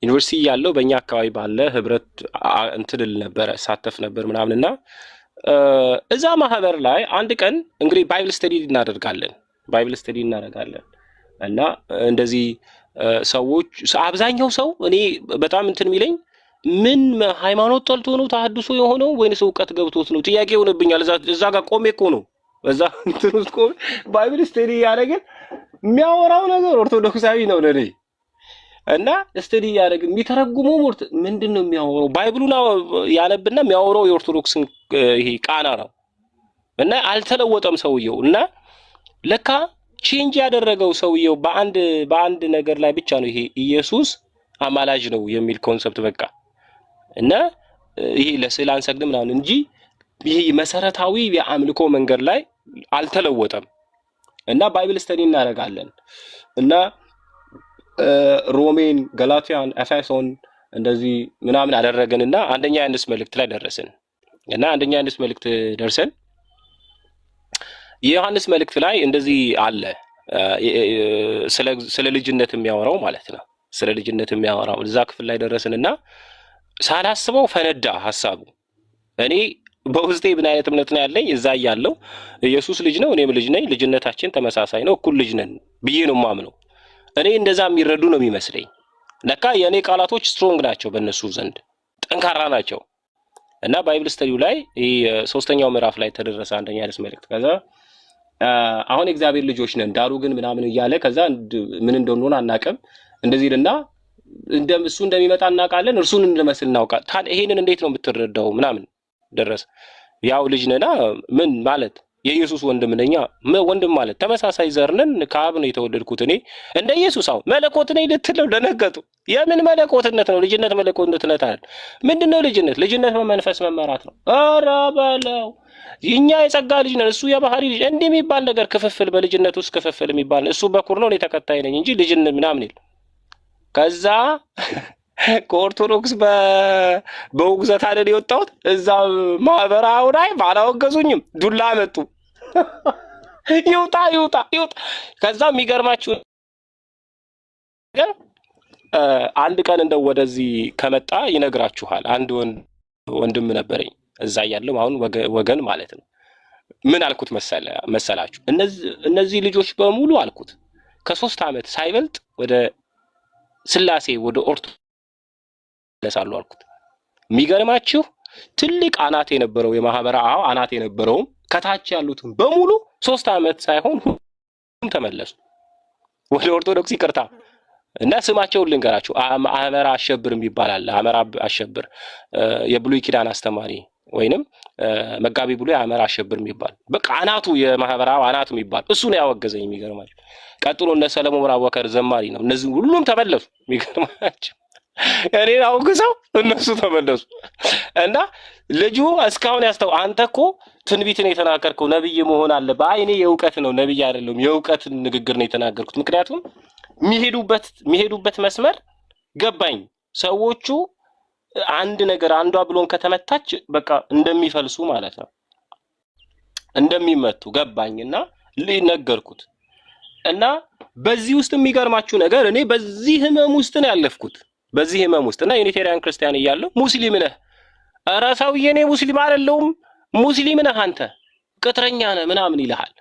ዩኒቨርሲቲ ያለው በእኛ አካባቢ ባለ ህብረት እንትልል ነበር፣ ሳተፍ ነበር ምናምንና እዛ ማህበር ላይ አንድ ቀን እንግዲህ ባይብል ስተዲ እናደርጋለን እና እንደዚህ ሰዎች አብዛኛው ሰው እኔ በጣም እንትን የሚለኝ ምን ሃይማኖት ጠልቶ ነው ተሐድሶ የሆነው ወይንስ ዕውቀት ገብቶት ነው ጥያቄ ሆነብኛል። እዛ ጋር ቆሜ እኮ ነው እዛ እንትን ውስጥ ቆሜ ባይብል ስተዲ ያደረግን የሚያወራው ነገር ኦርቶዶክሳዊ ነው ለኔ እና ስተዲ ያደረግ የሚተረጉመው ምንድነው የሚያወራው ባይብሉን ያነብና የሚያወራው የኦርቶዶክስን ይሄ ቃና ነው እና አልተለወጠም ሰውየው። እና ለካ ቼንጅ ያደረገው ሰውየው በአንድ ነገር ላይ ብቻ ነው፣ ይሄ ኢየሱስ አማላጅ ነው የሚል ኮንሰፕት በቃ እና ይሄ ለስዕል አንሰግድም ምናምን እንጂ ይሄ መሰረታዊ የአምልኮ መንገድ ላይ አልተለወጠም። እና ባይብል ስተዲ እናደርጋለን እና ሮሜን፣ ገላትያን፣ ኤፌሶን እንደዚህ ምናምን አደረገንና አንደኛ ዮሐንስ መልእክት ላይ ደረስን እና አንደኛ ዮሐንስ መልእክት ደርሰን የዮሐንስ መልእክት ላይ እንደዚህ አለ ስለ ልጅነት የሚያወራው ማለት ነው። ስለ ልጅነት የሚያወራው እዛ ክፍል ላይ ደረስንና ሳላስበው ፈነዳ ሐሳቡ። እኔ በውስጤ ምን አይነት እምነት ነው ያለኝ እዛ ያለው ኢየሱስ ልጅ ነው፣ እኔም ልጅ ነኝ፣ ልጅነታችን ተመሳሳይ ነው፣ እኩል ልጅ ነን ብዬ ነው ማምነው። እኔ እንደዛ የሚረዱ ነው የሚመስለኝ። ለካ የኔ ቃላቶች ስትሮንግ ናቸው፣ በእነሱ ዘንድ ጠንካራ ናቸው። እና ባይብል ስተዲው ላይ ሶስተኛው ምዕራፍ ላይ ተደረሰ አንደኛ ዮሐንስ መልእክት። ከዛ አሁን እግዚአብሔር ልጆች ነን ዳሩ ግን ምናምን እያለ ከዛ ምን እንደሆነ አናውቅም እንደዚህና እሱ እንደሚመጣ እናውቃለን፣ እርሱን እንደመስል እናውቃለን። ታዲያ ይሄንን እንዴት ነው የምትረዳው ምናምን ደረሰ። ያው ልጅ ነና ምን ማለት የኢየሱስ ወንድም ነኛ። ወንድም ማለት ተመሳሳይ ዘርነን ከአብ ነው የተወለድኩት እኔ እንደ ኢየሱስ። አሁን መለኮት ነኝ ልትለው ደነገጡ። የምን መለኮትነት ነው? ልጅነት መለኮትነት አይደል? ምንድነው ልጅነት? ልጅነት በመንፈስ መመራት ነው። ኧረ በለው እኛ የጸጋ ልጅ ነን፣ እሱ የባህሪ ልጅ እንዲህ የሚባል ነገር ክፍፍል፣ በልጅነት ውስጥ ክፍፍል የሚባል እሱ በኩር ነው እኔ ተከታይ ነኝ እንጂ ልጅነት ምናምን ይል። ከዛ ከኦርቶዶክስ በውግዘት አይደል የወጣሁት። እዛ ማህበራው ላይ ባላወገዙኝም ዱላ መጡ። ይውጣ። ከዛ የሚገርማችሁ ነገር አንድ ቀን እንደው ወደዚህ ከመጣ ይነግራችኋል። አንድ ወንድም ነበረኝ እዛ ያለው አሁን ወገን ማለት ነው። ምን አልኩት መሰላችሁ? እነዚህ ልጆች በሙሉ አልኩት ከ3 ዓመት ሳይበልጥ ወደ ስላሴ ወደ ኦርቶዶክስ ለሳሉ አልኩት። የሚገርማችሁ ትልቅ አናት የነበረው የማህበራ አናት የነበረው ከታች ያሉትን በሙሉ 3 ዓመት ሳይሆን ሁሉም ተመለሱ ወደ ኦርቶዶክስ። ይቅርታ እና ስማቸውን ልንገራችሁ። አመራ አሸብር ይባላል። አመራ አሸብር የብሉይ ኪዳን አስተማሪ ወይንም መጋቢ ብሉይ አመራ አሸብር ይባል። በቃ አናቱ የማህበራው አናቱ ይባል። እሱ ነው ያወገዘኝ። የሚገርማችሁ ቀጥሎ እነ ሰለሞን አወከር ዘማሪ ነው። እነዚህ ሁሉም ተመለሱ። የሚገርማችሁ እኔ አውግዘው እነሱ ተመለሱ። እና ልጁ እስካሁን ያስተው አንተ እኮ ትንቢትን የተናገርከው ነብይ መሆን አለበት። አይ እኔ የዕውቀት ነው ነብይ አይደለም የዕውቀት ንግግር ነው የተናገርኩት። ምክንያቱም የሚሄዱበት መስመር ገባኝ። ሰዎቹ አንድ ነገር አንዷ ብሎን ከተመታች በቃ እንደሚፈልሱ ማለት ነው እንደሚመቱ ገባኝና ነገርኩት። እና በዚህ ውስጥ የሚገርማችሁ ነገር እኔ በዚህ ህመም ውስጥ ነው ያለፍኩት። በዚህ ህመም ውስጥ እና ዩኒቴሪያን ክርስቲያን እያለሁ ሙስሊም ነህ፣ ኧረ ሰውዬ እኔ ሙስሊም አይደለሁም፣ ሙስሊም ነህ አንተ ቅጥረኛ ነህ ምናምን ይልሃል።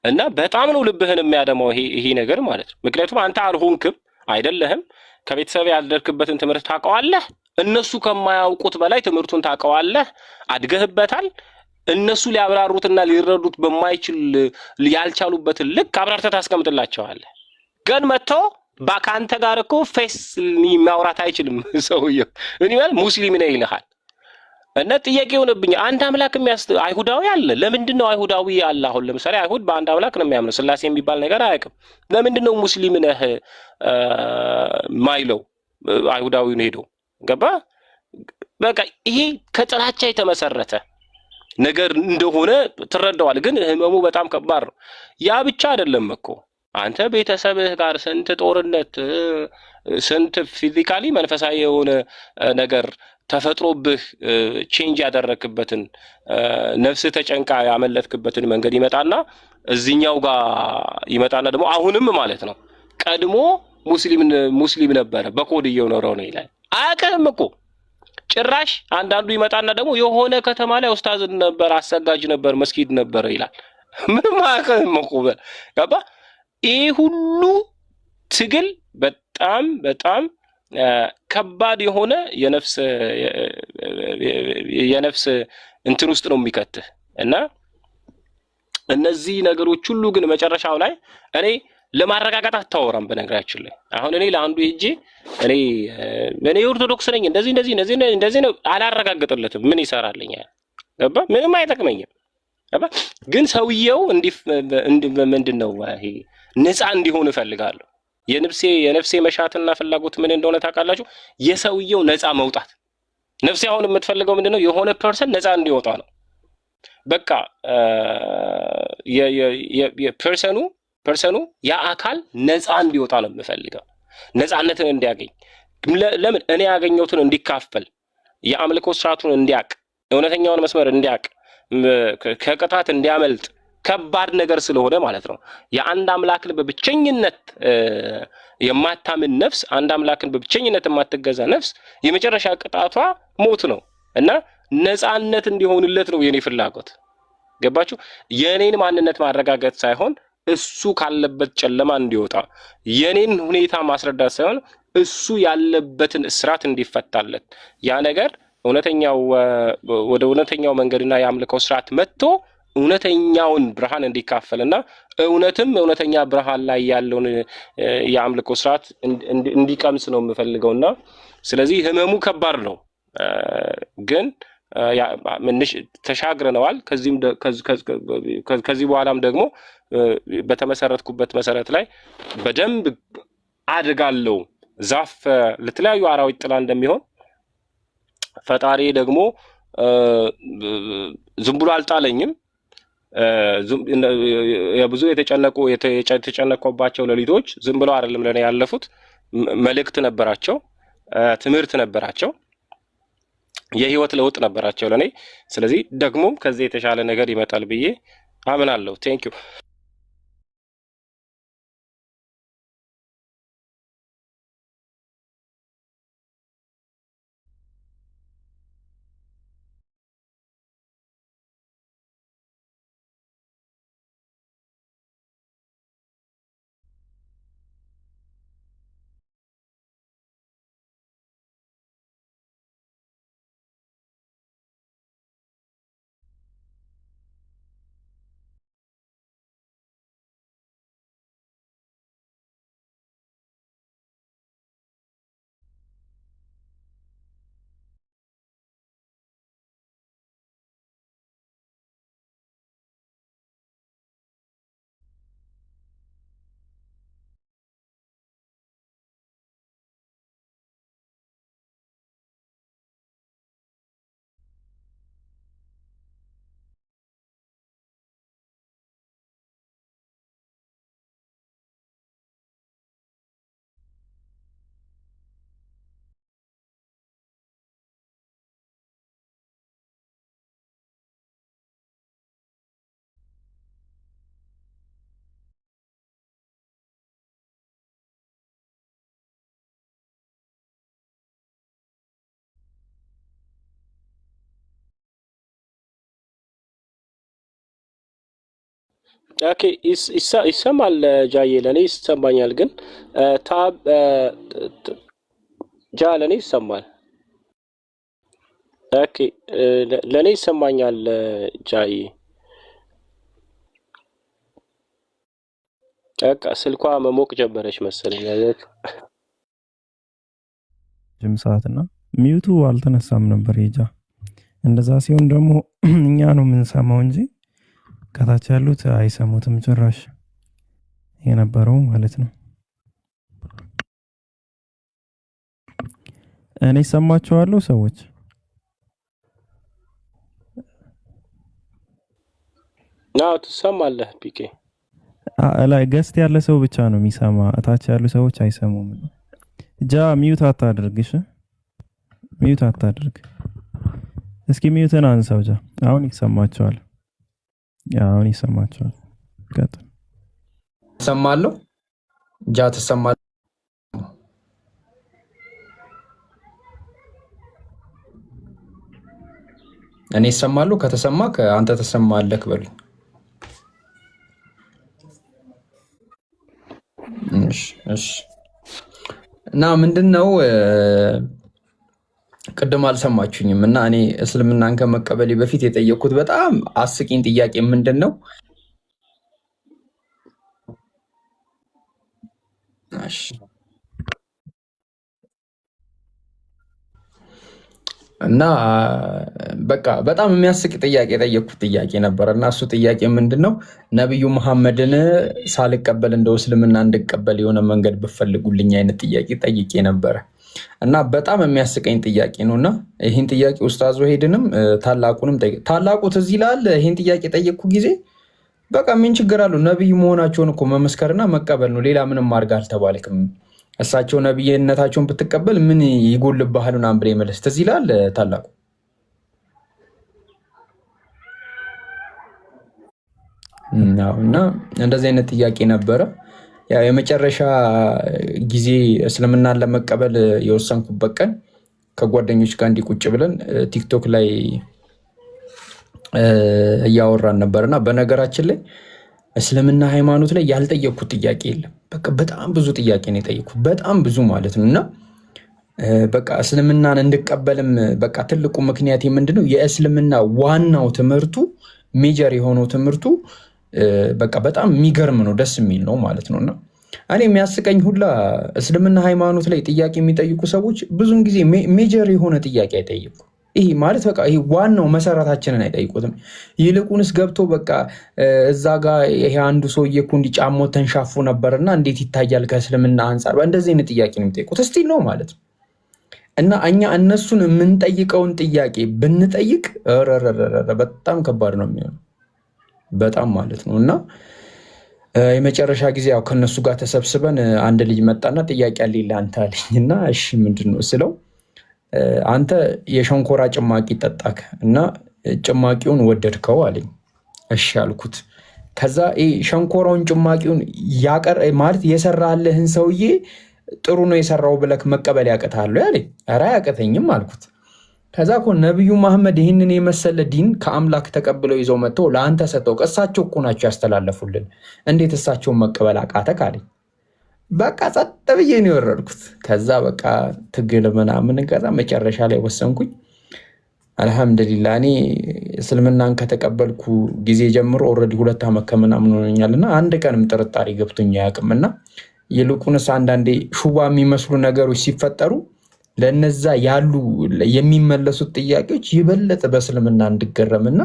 እና በጣም ነው ልብህን የሚያደማው ይሄ ነገር ማለት ነው። ምክንያቱም አንተ አልሆንክም አይደለህም፣ ከቤተሰብ ያልደርክበትን ትምህርት ታውቀዋለህ፣ እነሱ ከማያውቁት በላይ ትምህርቱን ታውቀዋለህ፣ አድገህበታል። እነሱ ሊያብራሩትና ሊረዱት በማይችል ያልቻሉበትን ልክ አብራርተህ ታስቀምጥላቸዋለህ። ግን መጥተው ከአንተ ጋር እኮ ፌስ ማውራት አይችልም ሰውየው። እኔ ማለት ሙስሊም ነኝ ይልሃል። እና ጥያቄ ሆነብኝ። አንድ አምላክ አይሁዳዊ አለ። ለምንድን ነው አይሁዳዊ አለ? አሁን ለምሳሌ አይሁድ በአንድ አምላክ ነው የሚያምነው፣ ስላሴ የሚባል ነገር አያውቅም። ለምንድን ነው ሙስሊም ነህ ማይለው? አይሁዳዊ ነው ሄዶ ገባ። በቃ ይሄ ከጥላቻ የተመሰረተ ነገር እንደሆነ ትረዳዋል። ግን ህመሙ በጣም ከባድ ነው። ያ ብቻ አይደለም እኮ አንተ ቤተሰብህ ጋር ስንት ጦርነት፣ ስንት ፊዚካሊ መንፈሳዊ የሆነ ነገር ተፈጥሮብህ ቼንጅ ያደረክበትን ነፍስህ ተጨንቃ ያመለጥክበትን መንገድ ይመጣና እዚህኛው ጋር ይመጣና ደግሞ አሁንም ማለት ነው ቀድሞ ሙስሊም ነበረ በኮድ እየኖረው ነው ይላል። አያውቅህም እኮ ጭራሽ። አንዳንዱ ይመጣና ደግሞ የሆነ ከተማ ላይ ኡስታዝ ነበር፣ አሰጋጅ ነበር፣ መስጊድ ነበር ይላል። ምንም አያውቅህም እኮ ገባ። ይህ ሁሉ ትግል በጣም በጣም ከባድ የሆነ የነፍስ እንትን ውስጥ ነው የሚከትህ እና እነዚህ ነገሮች ሁሉ ግን መጨረሻው ላይ እኔ ለማረጋጋት አታወራም። በነገራችን ላይ አሁን እኔ ለአንዱ ሄጄ እኔ ኦርቶዶክስ ነኝ እንደዚህ ነው አላረጋግጥለትም። ምን ይሰራልኛል? ገባ? ምንም አይጠቅመኝም። ገባ? ግን ሰውየው ምንድነው ይሄ ነፃ እንዲሆን እፈልጋለሁ። የነፍሴ መሻትና ፍላጎት ምን እንደሆነ ታውቃላችሁ? የሰውየው ነፃ መውጣት። ነፍሴ አሁን የምትፈልገው ምንድነው? የሆነ ፐርሰን ነፃ እንዲወጣ ነው። በቃ ፐርሰኑ ያ አካል ነፃ እንዲወጣ ነው የምፈልገው። ነፃነትን እንዲያገኝ ለምን እኔ ያገኘሁትን እንዲካፈል፣ የአምልኮ ስርዓቱን እንዲያቅ፣ እውነተኛውን መስመር እንዲያቅ፣ ከቅጣት እንዲያመልጥ ከባድ ነገር ስለሆነ ማለት ነው። የአንድ አምላክን በብቸኝነት የማታምን ነፍስ፣ አንድ አምላክን በብቸኝነት የማትገዛ ነፍስ የመጨረሻ ቅጣቷ ሞት ነው እና ነፃነት እንዲሆንለት ነው የኔ ፍላጎት። ገባችሁ? የኔን ማንነት ማረጋገጥ ሳይሆን እሱ ካለበት ጨለማ እንዲወጣ፣ የኔን ሁኔታ ማስረዳት ሳይሆን እሱ ያለበትን እስራት እንዲፈታለት፣ ያ ነገር ወደ እውነተኛው መንገድና የአምልኮው ስርዓት መጥቶ እውነተኛውን ብርሃን እንዲካፈልና እውነተኛ ብርሃን ላይ ያለውን የአምልኮ ስርዓት እንዲቀምስ ነው የምፈልገውና ስለዚህ ህመሙ ከባድ ነው ግን ተሻግረነዋል። ከዚህ በኋላም ደግሞ በተመሰረትኩበት መሰረት ላይ በደንብ አድጋለሁ። ዛፍ ለተለያዩ አራዊት ጥላ እንደሚሆን ፈጣሪ ደግሞ ዝም ብሎ አልጣለኝም። ብዙ የተጨነቁባቸው ሌሊቶች ዝም ብለው አይደለም ለኔ ያለፉት። መልእክት ነበራቸው፣ ትምህርት ነበራቸው፣ የህይወት ለውጥ ነበራቸው ለኔ። ስለዚህ ደግሞም ከዚህ የተሻለ ነገር ይመጣል ብዬ አምናለሁ። ቴንክ ዩ። ኦኬ ይሰማል ጃዬ፣ ለኔ ይሰማኛል። ግን ታብ ለኔ ይሰማል። ኦኬ ለኔ ይሰማኛል ጃዬ። በቃ ስልኳ መሞቅ ጀመረች መሰለኝ። ጅም ሰዓትና ሚውቱ አልተነሳም ነበር የጃ። እንደዛ ሲሆን ደግሞ እኛ ነው የምንሰማው እንጂ ከታች ያሉት አይሰሙትም ጭራሽ የነበረው ማለት ነው። እኔ ሰማችኋለሁ ሰዎች ትሰማለህ ፒኬ። ላይ ገስት ያለ ሰው ብቻ ነው የሚሰማ፣ እታች ያሉ ሰዎች አይሰሙም። ጃ ሚዩት አታድርግሽ፣ ሚዩት አታድርግ። እስኪ ሚዩትን አንሳው ጃ። አሁን ይሰማቸዋል፣ አሁን ይሰማቸዋል። ቀጥል። ትሰማለሁ ጃ ትሰማለህ? እኔ እሰማለሁ። ከተሰማ አንተ ተሰማለህ በሉኝ። እሺ እና ምንድነው ቅድም አልሰማችሁኝም እና እኔ እስልምናን ከመቀበሌ በፊት የጠየቅኩት በጣም አስቂኝ ጥያቄ ምንድን ነው? እና በቃ በጣም የሚያስቅ ጥያቄ የጠየቅኩት ጥያቄ ነበር እና እሱ ጥያቄ ምንድን ነው? ነቢዩ መሐመድን ሳልቀበል እንደው እስልምና እንድቀበል የሆነ መንገድ ብፈልጉልኝ አይነት ጥያቄ ጠይቄ ነበረ እና በጣም የሚያስቀኝ ጥያቄ ነው። እና ይህን ጥያቄ ኡስታዝ ወሒድንም ታላቁንም ታላቁ ትዝ ይልሃል? ይህን ጥያቄ ጠየቅኩ ጊዜ በቃ ምን ችግር አለው? ነቢይ መሆናቸውን እኮ መመስከርና መቀበል ነው። ሌላ ምንም አድርግ አልተባልክም። እሳቸው ነቢይነታቸውን ብትቀበል ምን ይጎልብሃል ምናምን ብለህ መለስ ትዝ ይልሃል? ታላቁ እና እንደዚህ አይነት ጥያቄ ነበረ። ያው የመጨረሻ ጊዜ እስልምናን ለመቀበል የወሰንኩበት ቀን ከጓደኞች ጋር እንዲህ ቁጭ ብለን ቲክቶክ ላይ እያወራን ነበርና በነገራችን ላይ እስልምና ሃይማኖት ላይ ያልጠየቅኩት ጥያቄ የለም። በቃ በጣም ብዙ ጥያቄ ነው የጠየቅኩት፣ በጣም ብዙ ማለት ነው። እና በቃ እስልምናን እንድቀበልም በቃ ትልቁ ምክንያት ምንድነው? የእስልምና ዋናው ትምህርቱ ሜጀር የሆነው ትምህርቱ በቃ በጣም የሚገርም ነው፣ ደስ የሚል ነው ማለት ነው። እና እኔ የሚያስቀኝ ሁላ እስልምና ሃይማኖት ላይ ጥያቄ የሚጠይቁ ሰዎች ብዙን ጊዜ ሜጀር የሆነ ጥያቄ አይጠይቁ። ይሄ ማለት በቃ ይሄ ዋናው መሰረታችንን አይጠይቁትም። ይልቁንስ ገብቶ በቃ እዛ ጋር ይሄ አንዱ ሰውዬ እኮ እንዲጫሞ ተንሻፎ ነበርና እንዴት ይታያል ከእስልምና አንጻር፣ እንደዚህ አይነት ጥያቄ ነው የሚጠይቁት። እስቲል ነው ማለት ነው። እና እኛ እነሱን የምንጠይቀውን ጥያቄ ብንጠይቅ በጣም ከባድ ነው የሚሆነው፣ በጣም ማለት ነው። እና የመጨረሻ ጊዜ ያው ከነሱ ጋር ተሰብስበን አንድ ልጅ መጣና ጥያቄ አለኝ ለአንተ አለኝ። እና እሺ ምንድን ነው ስለው አንተ የሸንኮራ ጭማቂ ጠጣክ እና ጭማቂውን ወደድከው አለኝ። እሺ አልኩት። ከዛ ሸንኮራውን ጭማቂውን ማለት የሰራልህን ሰውዬ ጥሩ ነው የሰራው ብለክ መቀበል ያቅታል ያለኝ። ኧረ አያቅተኝም አልኩት። ከዛ እኮ ነቢዩ መሐመድ ይህንን የመሰለ ዲን ከአምላክ ተቀብለው ይዘው መጥተው ለአንተ ሰጠው። እሳቸው እኮ ናቸው ያስተላለፉልን፣ እንዴት እሳቸውን መቀበል አቃተክ አለኝ። በቃ ጸጥ ብዬ ነው የወረድኩት። ከዛ በቃ ትግል ምናምን ከዛ መጨረሻ ላይ ወሰንኩኝ። አልሐምዱሊላህ እኔ እስልምናን ከተቀበልኩ ጊዜ ጀምሮ ኦልሬዲ 2 ዓመት ከምናምን ሆኖኛልና አንድ ቀንም ጥርጣሬ ገብቶኝ አያውቅምና ይልቁንስ አንዳንዴ ሹባ የሚመስሉ ነገሮች ሲፈጠሩ ለነዛ ያሉ የሚመለሱት ጥያቄዎች ይበለጥ በእስልምና እንድገረምና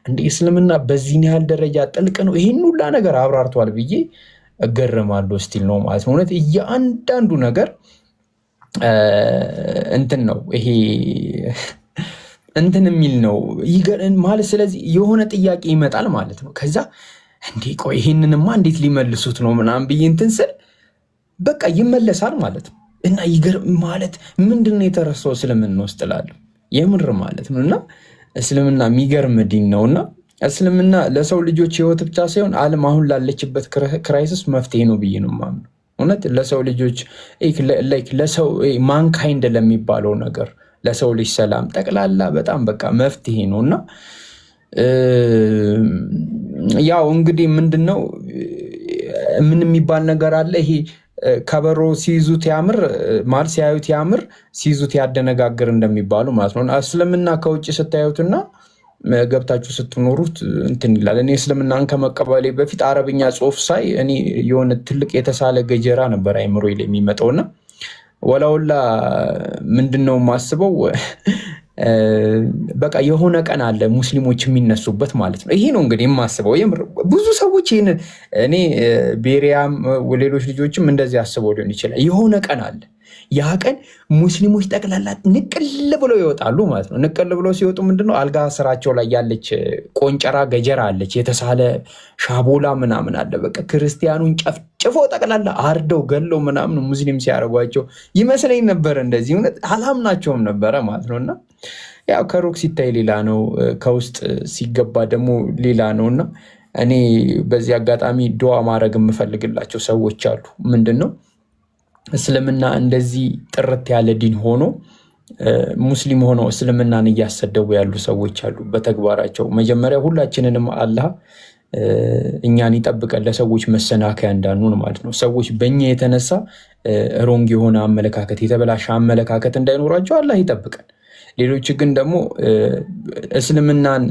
እንደ እስልምና በዚህን ያህል ደረጃ ጥልቅ ነው ይህን ሁላ ነገር አብራርቷል ብዬ እገረማለሁ። ስቲል ነው ማለት ነው። እውነት እያንዳንዱ ነገር እንትን ነው ይሄ እንትን የሚል ነው ማለት። ስለዚህ የሆነ ጥያቄ ይመጣል ማለት ነው። ከዛ እንዴ ቆይ ይሄንንማ እንዴት ሊመልሱት ነው ምናምን ብዬ እንትን ስል በቃ ይመለሳል ማለት ነው። እና ይገርም ማለት ምንድነው የተረሳው እስልምና ውስጥ እላለሁ የምር ማለት ነው። እና እስልምና የሚገርም ዲን ነውና እስልምና ለሰው ልጆች ህይወት ብቻ ሳይሆን ዓለም አሁን ላለችበት ክራይሲስ መፍትሄ ነው ብዬ ነው የማምነው። እውነት ለሰው ልጆች ለሰው ማንካይንድ ለሚባለው ነገር ለሰው ልጅ ሰላም ጠቅላላ በጣም በቃ መፍትሄ ነው። እና ያው እንግዲህ ምንድነው ምን የሚባል ነገር አለ ይሄ ከበሮ ሲይዙት ያምር ማለት ሲያዩት ያምር ሲይዙት ያደነጋግር እንደሚባሉ ማለት ነው። እስልምና ከውጭ ስታዩትና ገብታችሁ ስትኖሩት እንትን ይላል። እኔ እስልምናን ከመቀበሌ በፊት አረብኛ ጽሁፍ ሳይ እኔ የሆነ ትልቅ የተሳለ ገጀራ ነበር አይምሮ ላይ የሚመጣውና ወላውላ ምንድነው ማስበው በቃ የሆነ ቀን አለ ሙስሊሞች የሚነሱበት ማለት ነው። ይሄ ነው እንግዲህ የማስበው። ብዙ ሰዎች ይህን እኔ ቤሪያም ሌሎች ልጆችም እንደዚህ አስበው ሊሆን ይችላል። የሆነ ቀን አለ ያ ቀን ሙስሊሞች ጠቅላላ ንቅል ብለው ይወጣሉ ማለት ነው። ንቅል ብለው ሲወጡ ምንድነው አልጋ ስራቸው ላይ ያለች ቆንጨራ ገጀራ አለች፣ የተሳለ ሻቦላ ምናምን አለ። በቃ ክርስቲያኑን ጨፍጭፎ ጠቅላላ አርደው ገለው ምናምን ሙስሊም ሲያደርጓቸው ይመስለኝ ነበር። እንደዚህ እውነት አላምናቸውም ነበረ ማለት ነውና ያው ከሩቅ ሲታይ ሌላ ነው፣ ከውስጥ ሲገባ ደግሞ ሌላ ነውና እኔ በዚህ አጋጣሚ ዱዓ ማድረግ የምፈልግላቸው ሰዎች አሉ። ምንድነው እስልምና እንደዚህ ጥርት ያለ ዲን ሆኖ ሙስሊም ሆኖ እስልምናን እያሰደቡ ያሉ ሰዎች አሉ በተግባራቸው። መጀመሪያ ሁላችንንም አላህ እኛን ይጠብቀን፣ ለሰዎች መሰናከያ እንዳንሆን ማለት ነው። ሰዎች በእኛ የተነሳ ሮንግ የሆነ አመለካከት፣ የተበላሸ አመለካከት እንዳይኖራቸው አላህ ይጠብቀን። ሌሎች ግን ደግሞ እስልምናን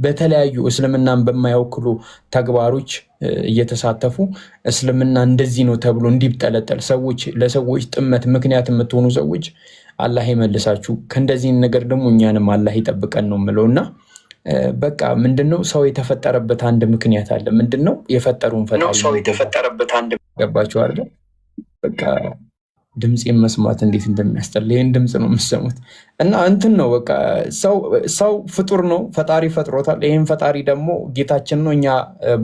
በተለያዩ እስልምናን በማይወክሉ ተግባሮች እየተሳተፉ እስልምና እንደዚህ ነው ተብሎ እንዲጠለጠል ሰዎች ለሰዎች ጥመት ምክንያት የምትሆኑ ሰዎች አላህ ይመልሳችሁ። ከእንደዚህ ነገር ደግሞ እኛንም አላህ ይጠብቀን ነው የምለውና በቃ ምንድነው ሰው የተፈጠረበት አንድ ምክንያት አለ። ምንድነው የፈጠሩን ፈጣሪ ነው። ሰው የተፈጠረበት አንድ ገባችሁ አይደል? በቃ ድምፄን መስማት እንዴት እንደሚያስጠላ ይህን ድምፅ ነው የምሰሙት። እና እንትን ነው በቃ ሰው ፍጡር ነው፣ ፈጣሪ ፈጥሮታል። ይህን ፈጣሪ ደግሞ ጌታችን ነው፣ እኛ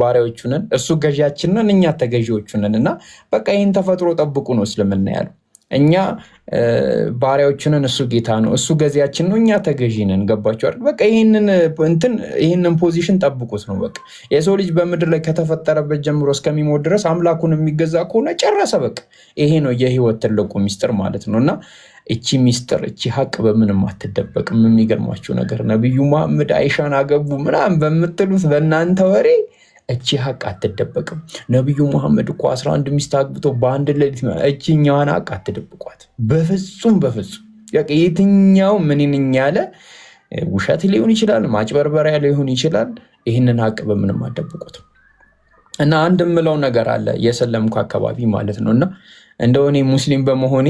ባሪያዎቹ ነን። እሱ ገዢያችን ነን፣ እኛ ተገዢዎቹ ነን። እና በቃ ይህን ተፈጥሮ ጠብቁ ነው እስልምና ያለው። እኛ ባሪያዎቹ ነን፣ እሱ ጌታ ነው። እሱ ገዢያችን ነው፣ እኛ ተገዢ ነን። ገባችሁ አይደል? በቃ ይህንን ፖዚሽን ጠብቁት ነው በቃ። የሰው ልጅ በምድር ላይ ከተፈጠረበት ጀምሮ እስከሚሞት ድረስ አምላኩን የሚገዛ ከሆነ ጨረሰ በቃ። ይሄ ነው የህይወት ትልቁ ሚስጥር ማለት ነው። እና እቺ ሚስጥር እቺ ሀቅ በምንም አትደበቅም። የሚገርማችሁ ነገር ነቢዩ መሐመድ አይሻን አገቡ ምናምን በምትሉት በእናንተ ወሬ እቺ ሀቅ አትደበቅም። ነቢዩ መሐመድ እኮ 11 ሚስት አግብቶ በአንድ ሌሊት እቺኛዋን ሀቅ አትደብቋት በፍጹም በፍጹም። የትኛው ምንኝ ያለ ውሸት ሊሆን ይችላል፣ ማጭበርበሪያ ሊሆን ይችላል። ይህንን ሀቅ በምንም አትደብቁት። እና አንድ ምለው ነገር አለ የሰለምኩ አካባቢ ማለት ነው። እና እንደው እኔ ሙስሊም በመሆኔ